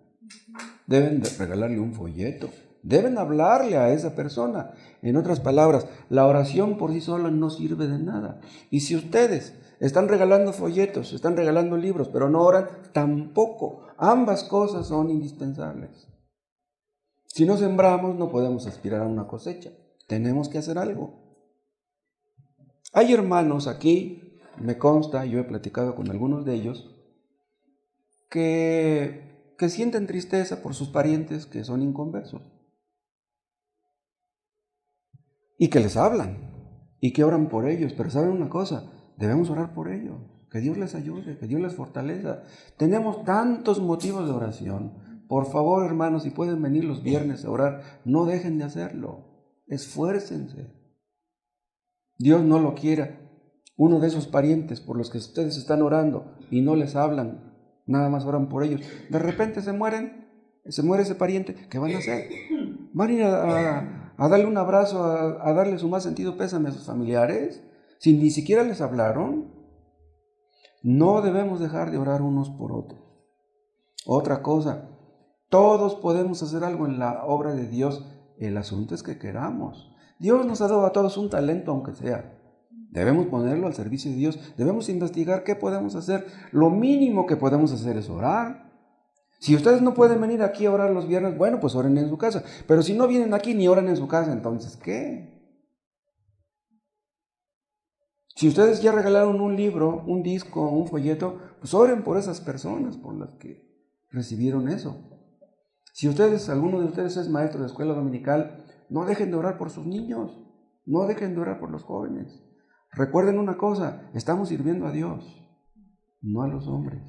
deben regalarle un folleto, deben hablarle a esa persona. En otras palabras, la oración por sí sola no sirve de nada. Y si ustedes están regalando folletos, están regalando libros, pero no oran, tampoco. Ambas cosas son indispensables. Si no sembramos, no podemos aspirar a una cosecha. Tenemos que hacer algo. Hay hermanos aquí, me consta, yo he platicado con algunos de ellos, que sienten tristeza por sus parientes que son inconversos. Y que les hablan, y que oran por ellos. Pero ¿saben una cosa? Debemos orar por ellos, que Dios les ayude, que Dios les fortaleza. Tenemos tantos motivos de oración. Por favor, hermanos, si pueden venir los viernes a orar, no dejen de hacerlo. Esfuércense. Dios no lo quiera. Uno de esos parientes por los que ustedes están orando y no les hablan, nada más oran por ellos, de repente se muere ese pariente, ¿qué van a hacer? ¿Van a ir a darle un abrazo, a darle su más sentido pésame a sus familiares, si ni siquiera les hablaron? No debemos dejar de orar unos por otros. Otra cosa, todos podemos hacer algo en la obra de Dios, el asunto es que queramos. Dios nos ha dado a todos un talento, aunque sea. Debemos ponerlo al servicio de Dios, debemos investigar qué podemos hacer. Lo mínimo que podemos hacer es orar. Si ustedes no pueden venir aquí a orar los viernes, bueno, pues oren en su casa. Pero si no vienen aquí ni oran en su casa, entonces, ¿qué? Si ustedes ya regalaron un libro, un disco, un folleto, pues oren por esas personas por las que recibieron eso. Si alguno de ustedes es maestro de escuela dominical, no dejen de orar por sus niños, no dejen de orar por los jóvenes. Recuerden una cosa, estamos sirviendo a Dios, no a los hombres.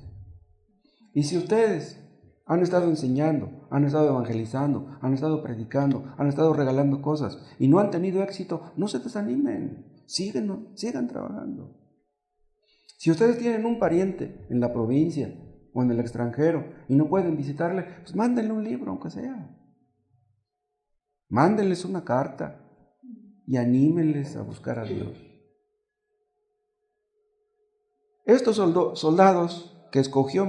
Y si ustedes han estado enseñando, han estado evangelizando, han estado predicando, han estado regalando cosas y no han tenido éxito, no se desanimen, sigan trabajando. Si ustedes tienen un pariente en la provincia o en el extranjero y no pueden visitarle, pues mándenle un libro, aunque sea. Mándenles una carta y anímenles a buscar a Dios. Estos soldados que escogió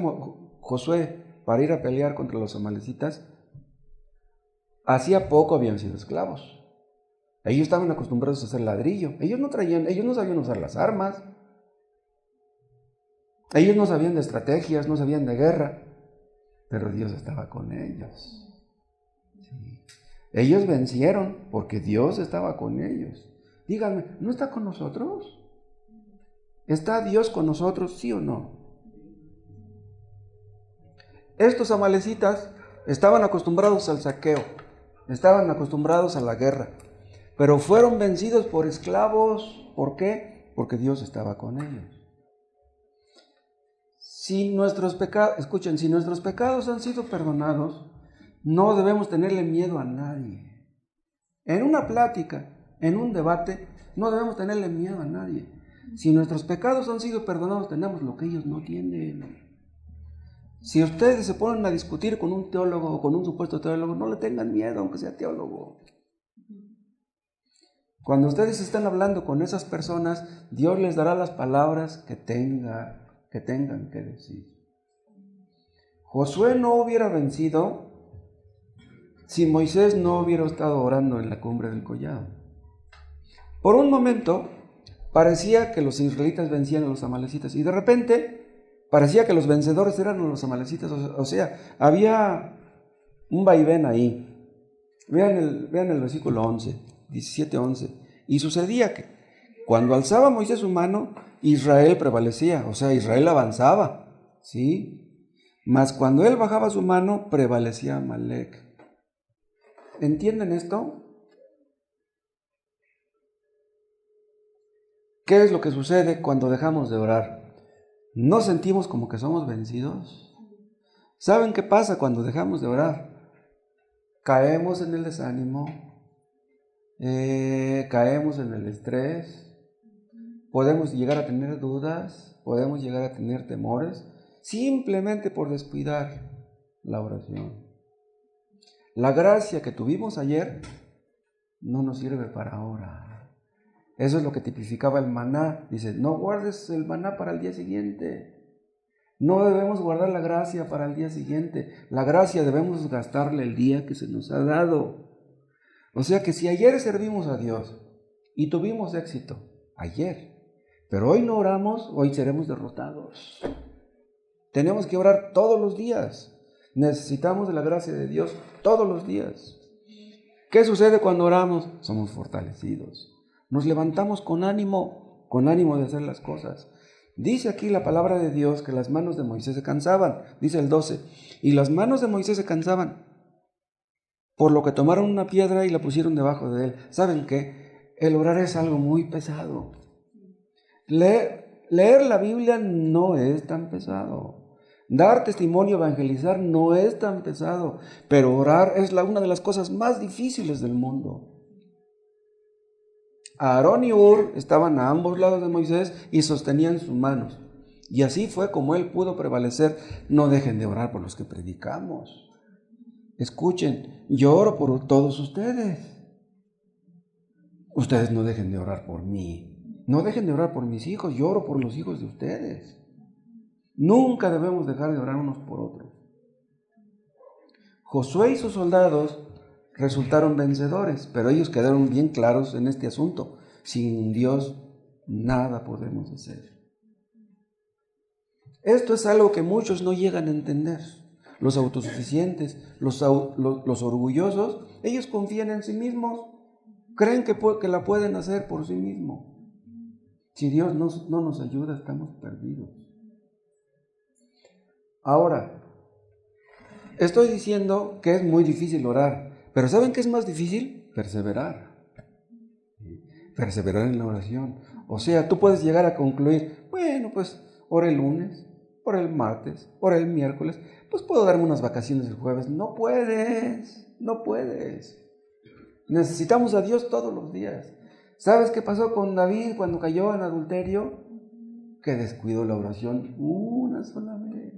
Josué para ir a pelear contra los amalecitas, hacía poco habían sido esclavos. Ellos estaban acostumbrados a hacer ladrillo. Ellos no sabían usar las armas. Ellos no sabían de estrategias, no sabían de guerra. Pero Dios estaba con ellos. Sí. Ellos vencieron porque Dios estaba con ellos. Díganme, ¿no está con nosotros? ¿Está Dios con nosotros, sí o no? Estos amalecitas estaban acostumbrados al saqueo, estaban acostumbrados a la guerra, pero fueron vencidos por esclavos. ¿Por qué? Porque Dios estaba con ellos. Si nuestros pecados han sido perdonados, no debemos tenerle miedo a nadie. En una plática, en un debate, no debemos tenerle miedo a nadie. Si nuestros pecados han sido perdonados, tenemos lo que ellos no tienen. Si ustedes se ponen a discutir con un teólogo o con un supuesto teólogo, no le tengan miedo, aunque sea teólogo. Cuando ustedes están hablando con esas personas, Dios les dará las palabras que tengan que decir. Josué no hubiera vencido si Moisés no hubiera estado orando en la cumbre del collado. Por un momento parecía que los israelitas vencían a los amalecitas y de repente parecía que los vencedores eran los amalecitas. O sea, había un vaivén ahí. Vean el versículo 11, 17-11. Y sucedía Cuando alzaba Moisés su mano, Israel prevalecía, o sea, Israel avanzaba, ¿sí? Mas cuando él bajaba su mano, prevalecía Amalec. ¿Entienden esto? ¿Qué es lo que sucede cuando dejamos de orar? ¿No sentimos como que somos vencidos? ¿Saben qué pasa cuando dejamos de orar? Caemos en el desánimo, caemos en el estrés, podemos llegar a tener dudas, podemos llegar a tener temores, simplemente por descuidar la oración. La gracia que tuvimos ayer no nos sirve para ahora. Eso es lo que tipificaba el maná. Dice, no guardes el maná para el día siguiente. No debemos guardar la gracia para el día siguiente. La gracia debemos gastarle el día que se nos ha dado. O sea que si ayer servimos a Dios y tuvimos éxito, ayer, pero hoy no oramos, hoy seremos derrotados. Tenemos que orar todos los días. Necesitamos de la gracia de Dios todos los días. ¿Qué sucede cuando oramos? Somos fortalecidos. Nos levantamos con ánimo de hacer las cosas. Dice aquí la palabra de Dios que las manos de Moisés se cansaban. Dice el 12, y las manos de Moisés se cansaban, por lo que tomaron una piedra y la pusieron debajo de él. ¿Saben qué? El orar es algo muy pesado. Leer la Biblia no es tan pesado. Dar testimonio, evangelizar no es tan pesado. Pero orar es una de las cosas más difíciles del mundo. Aarón y Hur estaban a ambos lados de Moisés y sostenían sus manos. Y así fue como él pudo prevalecer. No dejen de orar por los que predicamos. Escuchen, yo oro por todos ustedes. Ustedes no dejen de orar por mí. No dejen de orar por mis hijos. Yo oro por los hijos de ustedes. Nunca debemos dejar de orar unos por otros. Josué y sus soldados resultaron vencedores, pero ellos quedaron bien claros en este asunto. Sin Dios nada podemos hacer. Esto es algo que muchos no llegan a entender. Los autosuficientes, los orgullosos, ellos confían en sí mismos, creen que la pueden hacer por sí mismos. Si Dios no nos ayuda, estamos perdidos. Ahora, estoy diciendo que es muy difícil orar, pero ¿saben qué es más difícil? Perseverar. Perseverar en la oración. O sea, tú puedes llegar a concluir, bueno, pues ora el lunes, ora el martes, ora el miércoles, pues puedo darme unas vacaciones el jueves. No puedes. Necesitamos a Dios todos los días. ¿Sabes qué pasó con David cuando cayó en adulterio? Que descuidó la oración una sola vez.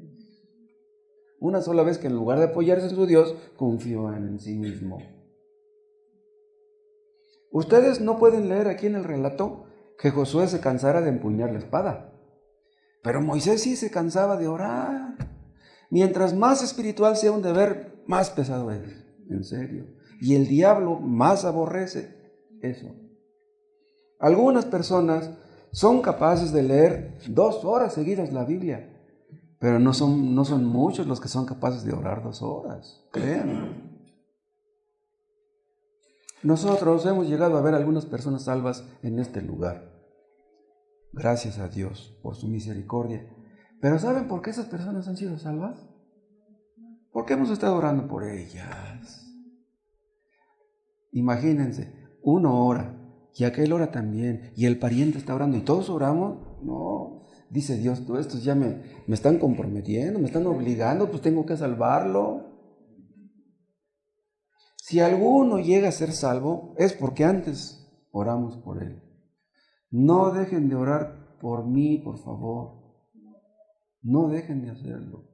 Una sola vez, que en lugar de apoyarse en su Dios, confió en sí mismo. Ustedes no pueden leer aquí en el relato que Josué se cansara de empuñar la espada. Pero Moisés sí se cansaba de orar. Mientras más espiritual sea un deber, más pesado es. En serio. Y el diablo más aborrece eso. Algunas personas son capaces de leer 2 horas seguidas la Biblia. Pero no son muchos los que son capaces de orar 2 horas, créanme. Nosotros hemos llegado a ver algunas personas salvas en este lugar. Gracias a Dios por su misericordia. Pero ¿saben por qué esas personas han sido salvas? Porque hemos estado orando por ellas. Imagínense, uno ora y aquel ora también y el pariente está orando y todos oramos. No. Dice Dios, tú estos ya me están comprometiendo, me están obligando, pues tengo que salvarlo. Si alguno llega a ser salvo, es porque antes oramos por él. No dejen de orar por mí, por favor. No dejen de hacerlo.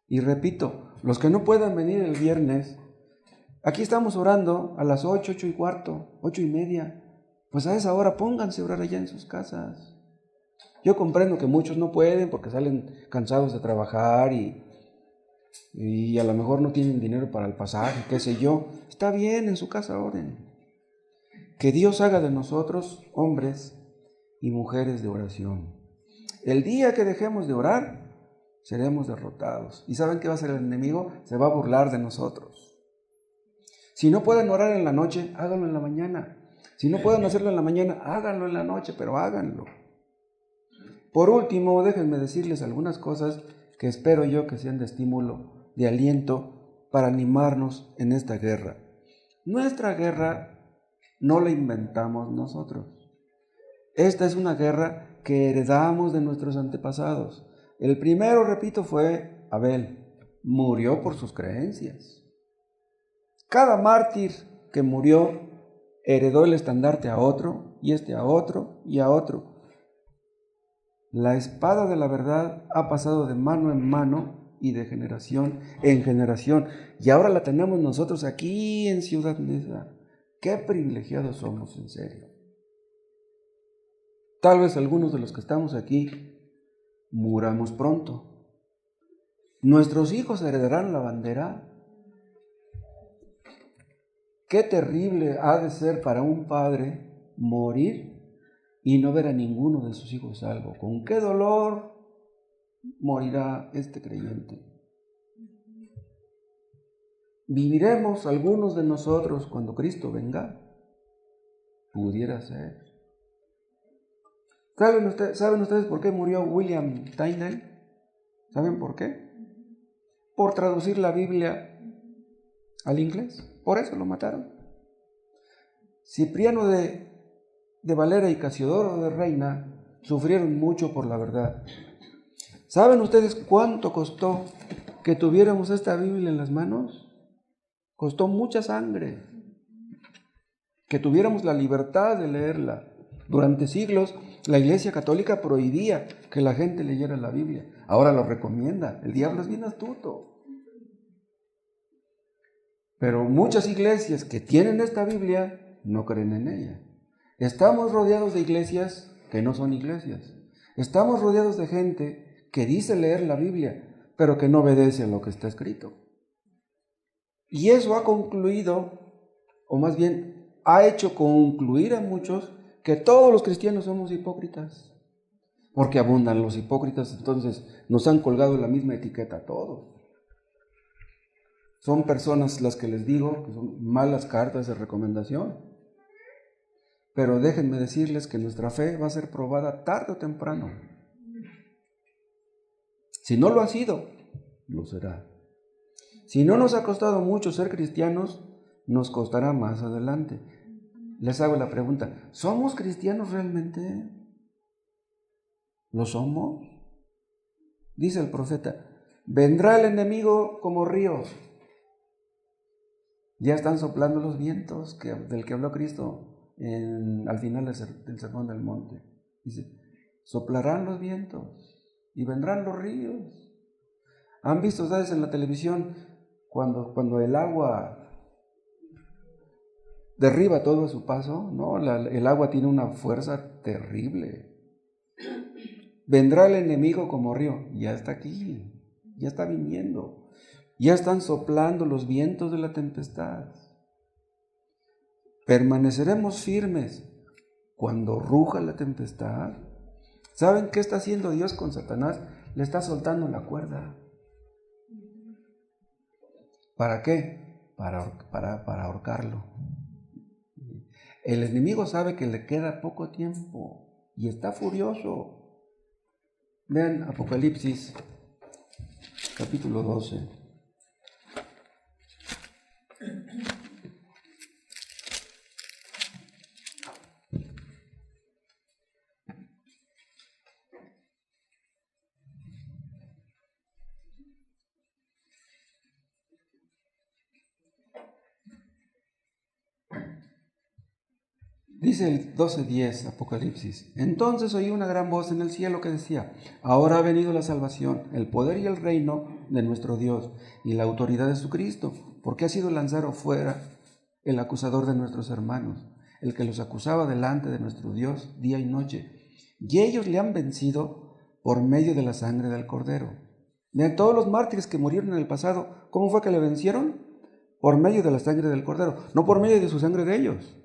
Y repito, los que no puedan venir el viernes, aquí estamos orando a las 8, 8:15, 8:30. Pues a esa hora pónganse a orar allá en sus casas. Yo comprendo que muchos no pueden porque salen cansados de trabajar y a lo mejor no tienen dinero para el pasaje, qué sé yo. Está bien, en su casa oren. Que Dios haga de nosotros hombres y mujeres de oración. El día que dejemos de orar, seremos derrotados. ¿Y saben qué va a hacer el enemigo? Se va a burlar de nosotros. Si no pueden orar en la noche, háganlo en la mañana. Si no pueden hacerlo en la mañana, háganlo en la noche, pero háganlo. Por último, déjenme decirles algunas cosas que espero yo que sean de estímulo, de aliento, para animarnos en esta guerra. Nuestra guerra no la inventamos nosotros. Esta es una guerra que heredamos de nuestros antepasados. El primero, repito, fue Abel. Murió por sus creencias. Cada mártir que murió heredó el estandarte a otro, y a otro, y a otro. La espada de la verdad ha pasado de mano en mano y de generación en generación. Y ahora la tenemos nosotros aquí en Ciudad Neza. Qué privilegiados somos, en serio. Tal vez algunos de los que estamos aquí muramos pronto. ¿Nuestros hijos heredarán la bandera? Qué terrible ha de ser para un padre morir y no ver a ninguno de sus hijos salvo. ¿Con qué dolor morirá este creyente? ¿Viviremos algunos de nosotros cuando Cristo venga? Pudiera ser. ¿Saben ustedes por qué murió William Tyndale? ¿Saben por qué? Por traducir la Biblia al inglés. Por eso lo mataron. Cipriano de Valera y Casiodoro de Reina sufrieron mucho por la verdad. ¿Saben ustedes cuánto costó que tuviéramos esta Biblia en las manos? Costó mucha sangre. Que tuviéramos la libertad de leerla. Durante siglos la Iglesia Católica prohibía que la gente leyera la Biblia. Ahora lo recomienda. El diablo es bien astuto. Pero muchas iglesias que tienen esta Biblia no creen en ella. Estamos rodeados de iglesias que no son iglesias. Estamos rodeados de gente que dice leer la Biblia, pero que no obedece a lo que está escrito. Y eso ha concluido, o más bien ha hecho concluir a muchos que todos los cristianos somos hipócritas. Porque abundan los hipócritas, entonces nos han colgado la misma etiqueta a todos. Son personas las que les digo que son malas cartas de recomendación. Pero déjenme decirles que nuestra fe va a ser probada tarde o temprano. Si no lo ha sido, lo será. Si no nos ha costado mucho ser cristianos, nos costará más adelante. Les hago la pregunta, ¿somos cristianos realmente? ¿Lo somos? Dice el profeta, vendrá el enemigo como río. Ya están soplando los vientos del que habló Cristo al final del Sermón del Monte. Dice, soplarán los vientos y vendrán los ríos. ¿Han visto ustedes en la televisión cuando el agua derriba todo a su paso? No, el agua tiene una fuerza terrible. Vendrá el enemigo como río. Ya está aquí, ya está viniendo. Ya están soplando los vientos de la tempestad. ¿Permaneceremos firmes cuando ruja la tempestad? ¿Saben qué está haciendo Dios con Satanás? Le está soltando la cuerda. ¿Para qué? Para ahorcarlo. El enemigo sabe que le queda poco tiempo y está furioso. Vean Apocalipsis, capítulo 12. Dice el 12:10, Apocalipsis. Entonces oí una gran voz en el cielo que decía, ahora ha venido la salvación, el poder y el reino de nuestro Dios y la autoridad de su Cristo, porque ha sido lanzado fuera el acusador de nuestros hermanos, el que los acusaba delante de nuestro Dios día y noche. Y ellos le han vencido por medio de la sangre del Cordero. Vean, todos los mártires que murieron en el pasado, ¿cómo fue que le vencieron? Por medio de la sangre del Cordero, no por medio de su sangre de ellos.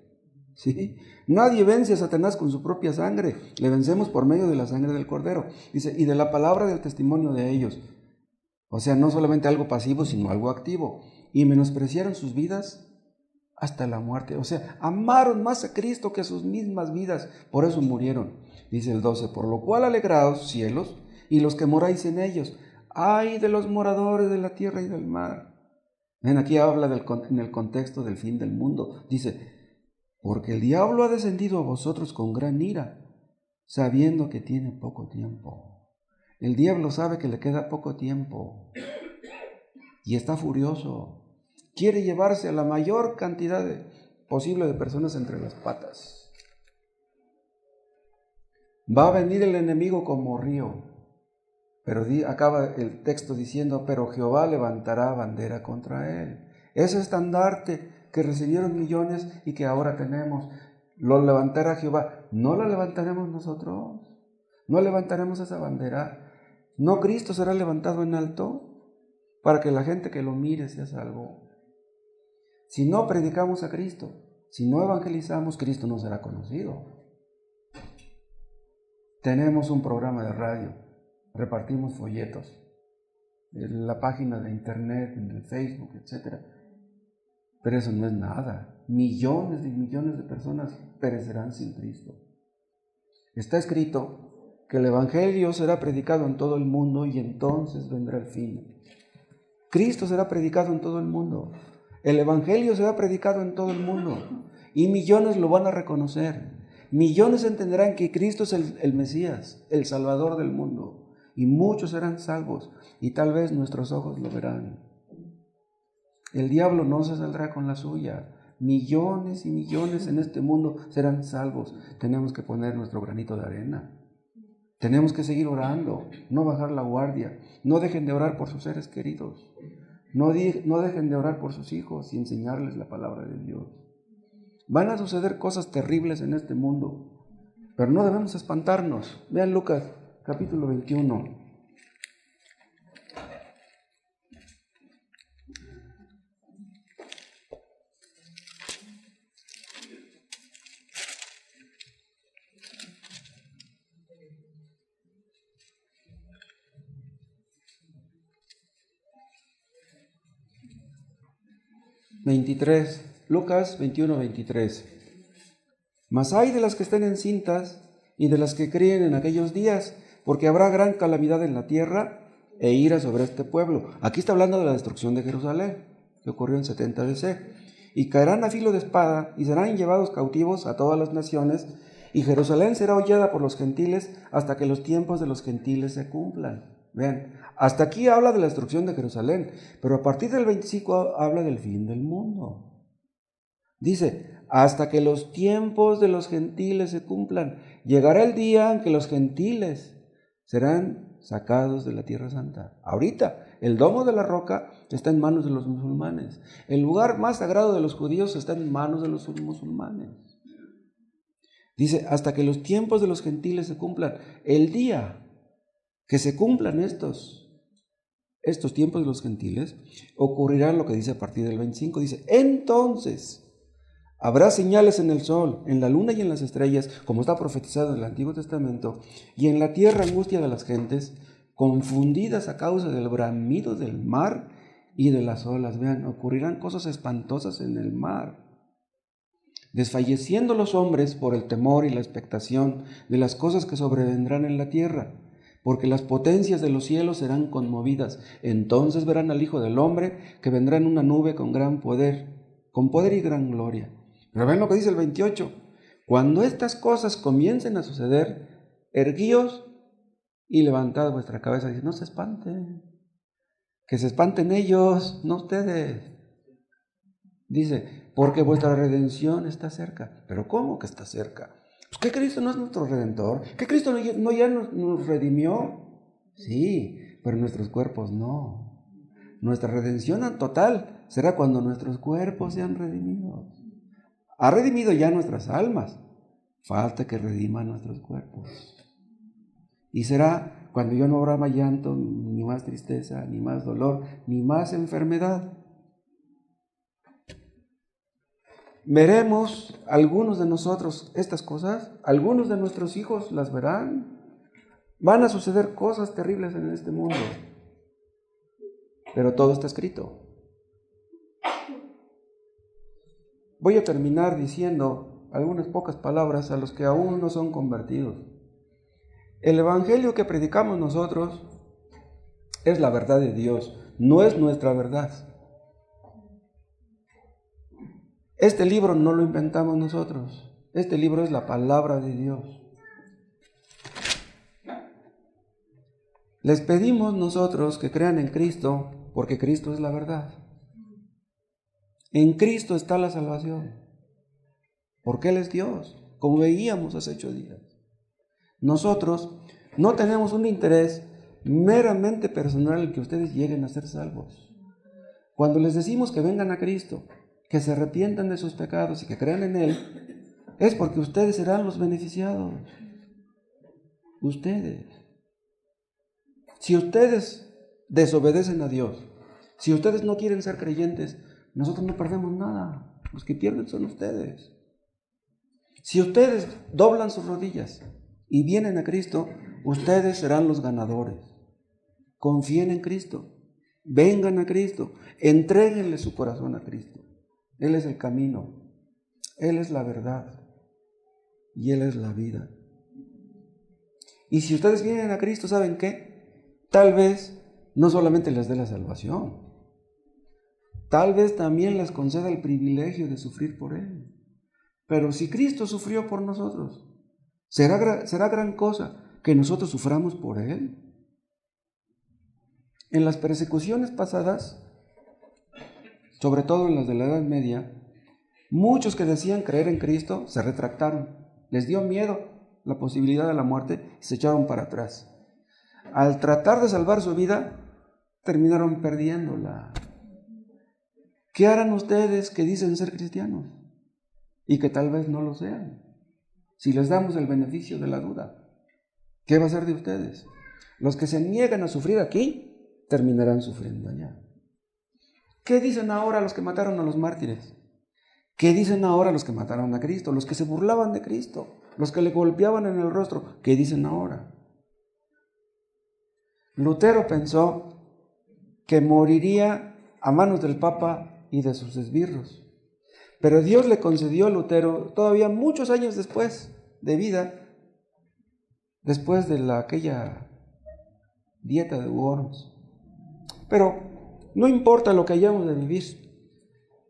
¿Sí? Nadie vence a Satanás con su propia sangre, le vencemos por medio de la sangre del Cordero. Dice, y de la palabra del testimonio de ellos. O sea, no solamente algo pasivo, sino algo activo. Y menospreciaron sus vidas hasta la muerte. O sea, amaron más a Cristo que a sus mismas vidas. Por eso murieron. Dice el 12, por lo cual alegraos, cielos, y los que moráis en ellos. Ay de los moradores de la tierra y del mar. Ven, aquí habla en el contexto del fin del mundo. Dice, porque el diablo ha descendido a vosotros con gran ira, sabiendo que tiene poco tiempo. El diablo sabe que le queda poco tiempo y está furioso. Quiere llevarse a la mayor cantidad posible de personas entre las patas. Va a venir el enemigo como río, pero acaba el texto diciendo, pero Jehová levantará bandera contra él. Ese estandarte que recibieron millones y que ahora tenemos, lo levantará Jehová. ¿No lo levantaremos nosotros? ¿No levantaremos esa bandera? ¿No Cristo será levantado en alto para que la gente que lo mire sea salvo? Si no predicamos a Cristo, si no evangelizamos, Cristo no será conocido. Tenemos un programa de radio, repartimos folletos en la página de internet, en el Facebook, etc. Pero eso no es nada. Millones y millones de personas perecerán sin Cristo. Está escrito que el evangelio será predicado en todo el mundo y entonces vendrá el fin. Cristo será predicado en todo el mundo. El evangelio será predicado en todo el mundo y millones lo van a reconocer. Millones entenderán que Cristo es el Mesías, el Salvador del mundo, y muchos serán salvos y tal vez nuestros ojos lo verán. El diablo no se saldrá con la suya. Millones y millones en este mundo serán salvos. Tenemos que poner nuestro granito de arena. Tenemos que seguir orando, no bajar la guardia. No dejen de orar por sus seres queridos. No dejen de orar por sus hijos y enseñarles la palabra de Dios. Van a suceder cosas terribles en este mundo, pero no debemos espantarnos. Vean Lucas capítulo 21. Lucas 21, 23. Mas hay de las que estén encintas y de las que críen en aquellos días, porque habrá gran calamidad en la tierra e ira sobre este pueblo. Aquí está hablando de la destrucción de Jerusalén, que ocurrió en 70 DC. Y caerán a filo de espada y serán llevados cautivos a todas las naciones, y Jerusalén será hollada por los gentiles hasta que los tiempos de los gentiles se cumplan. Vean, hasta aquí habla de la destrucción de Jerusalén, pero a partir del 25 habla del fin del mundo. Dice, hasta que los tiempos de los gentiles se cumplan, llegará el día en que los gentiles serán sacados de la tierra santa. Ahorita, el domo de la roca está en manos de los musulmanes. El lugar más sagrado de los judíos está en manos de los musulmanes. Dice, hasta que los tiempos de los gentiles se cumplan. El día que se cumplan estos tiempos de los gentiles, ocurrirá lo que dice a partir del 25. Dice, entonces habrá señales en el sol, en la luna y en las estrellas, como está profetizado en el Antiguo Testamento, y en la tierra angustia de las gentes, confundidas a causa del bramido del mar y de las olas. Vean, ocurrirán cosas espantosas en el mar. Desfalleciendo los hombres por el temor y la expectación de las cosas que sobrevendrán en la tierra, porque las potencias de los cielos serán conmovidas. Entonces verán al Hijo del Hombre que vendrá en una nube con poder y gran gloria. Pero ven lo que dice el 28. Cuando estas cosas comiencen a suceder, erguíos y levantad vuestra cabeza. Dice, no se espanten, que se espanten ellos, no ustedes. Dice, porque vuestra redención está cerca. ¿Pero cómo que está cerca? Pues que Cristo no es nuestro Redentor, que Cristo no ya nos redimió. Sí, pero nuestros cuerpos no. Nuestra redención total será cuando nuestros cuerpos sean redimidos. Ha redimido ya nuestras almas, falta que redima nuestros cuerpos. Y será cuando ya no habrá más llanto, ni más tristeza, ni más dolor, ni más enfermedad. Veremos algunos de nosotros estas cosas, algunos de nuestros hijos las verán. Van a suceder cosas terribles en este mundo, pero todo está escrito. voy a terminar diciendo algunas pocas palabras a los que aún no son convertidos. El evangelio que predicamos nosotros es la verdad de Dios, no es nuestra verdad. Este libro no lo inventamos nosotros, este libro es la palabra de Dios. Les pedimos nosotros que crean en Cristo, porque Cristo es la verdad. En Cristo está la salvación, porque Él es Dios, como veíamos hace 8 días. Nosotros no tenemos un interés meramente personal en que ustedes lleguen a ser salvos. Cuando les decimos que vengan a Cristo, que se arrepientan de sus pecados y que crean en Él, es porque ustedes serán los beneficiados. Ustedes. Si ustedes desobedecen a Dios, si ustedes no quieren ser creyentes, nosotros no perdemos nada. Los que pierden son ustedes. Si ustedes doblan sus rodillas y vienen a Cristo, ustedes serán los ganadores. Confíen en Cristo, vengan a Cristo, entréguenle su corazón a Cristo. Él es el camino, Él es la verdad y Él es la vida. Y si ustedes vienen a Cristo, ¿saben qué? Tal vez no solamente les dé la salvación, tal vez también les conceda el privilegio de sufrir por Él. Pero si Cristo sufrió por nosotros, ¿será gran cosa que nosotros suframos por Él? En las persecuciones pasadas, sobre todo en las de la Edad Media, muchos que decían creer en Cristo se retractaron. Les dio miedo la posibilidad de la muerte y se echaron para atrás. Al tratar de salvar su vida, terminaron perdiéndola. ¿Qué harán ustedes que dicen ser cristianos y que tal vez no lo sean? Si les damos el beneficio de la duda, ¿qué va a ser de ustedes? Los que se niegan a sufrir aquí, terminarán sufriendo allá. ¿Qué dicen ahora los que mataron a los mártires? ¿Qué dicen ahora los que mataron a Cristo? Los que se burlaban de Cristo, los que le golpeaban en el rostro, ¿qué dicen ahora? Lutero pensó que moriría a manos del Papa y de sus esbirros, pero Dios le concedió a Lutero todavía muchos años después de vida, después de aquella dieta de Worms. Pero no importa lo que hayamos de vivir,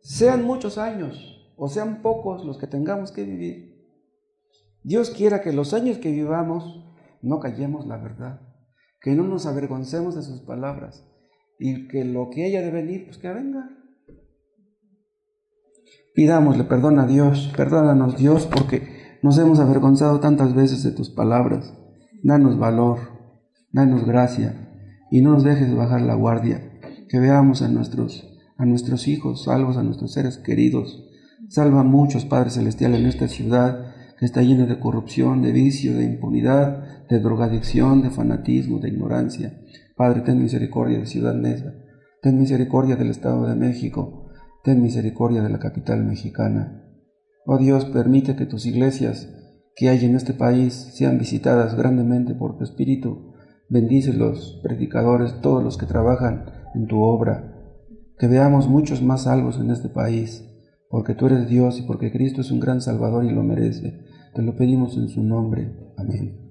sean muchos años o sean pocos los que tengamos que vivir, Dios quiera que los años que vivamos no callemos la verdad, que no nos avergoncemos de sus palabras y que lo que haya de venir, pues que venga. Pidámosle perdón a Dios, perdónanos Dios porque nos hemos avergonzado tantas veces de tus palabras. Danos valor, danos gracia y no nos dejes bajar la guardia, que veamos a nuestros hijos salvos, a nuestros seres queridos. Salva a muchos, Padre Celestial, en esta ciudad que está llena de corrupción, de vicio, de impunidad, de drogadicción, de fanatismo, de ignorancia. Padre, ten misericordia de Ciudad Neza, ten misericordia del Estado de México, ten misericordia de la capital mexicana. Oh Dios, permite que tus iglesias que hay en este país sean visitadas grandemente por tu Espíritu. Bendice los predicadores, todos los que trabajan en tu obra. Que veamos muchos más salvos en este país, porque tú eres Dios y porque Cristo es un gran Salvador y lo merece. Te lo pedimos en su nombre. Amén.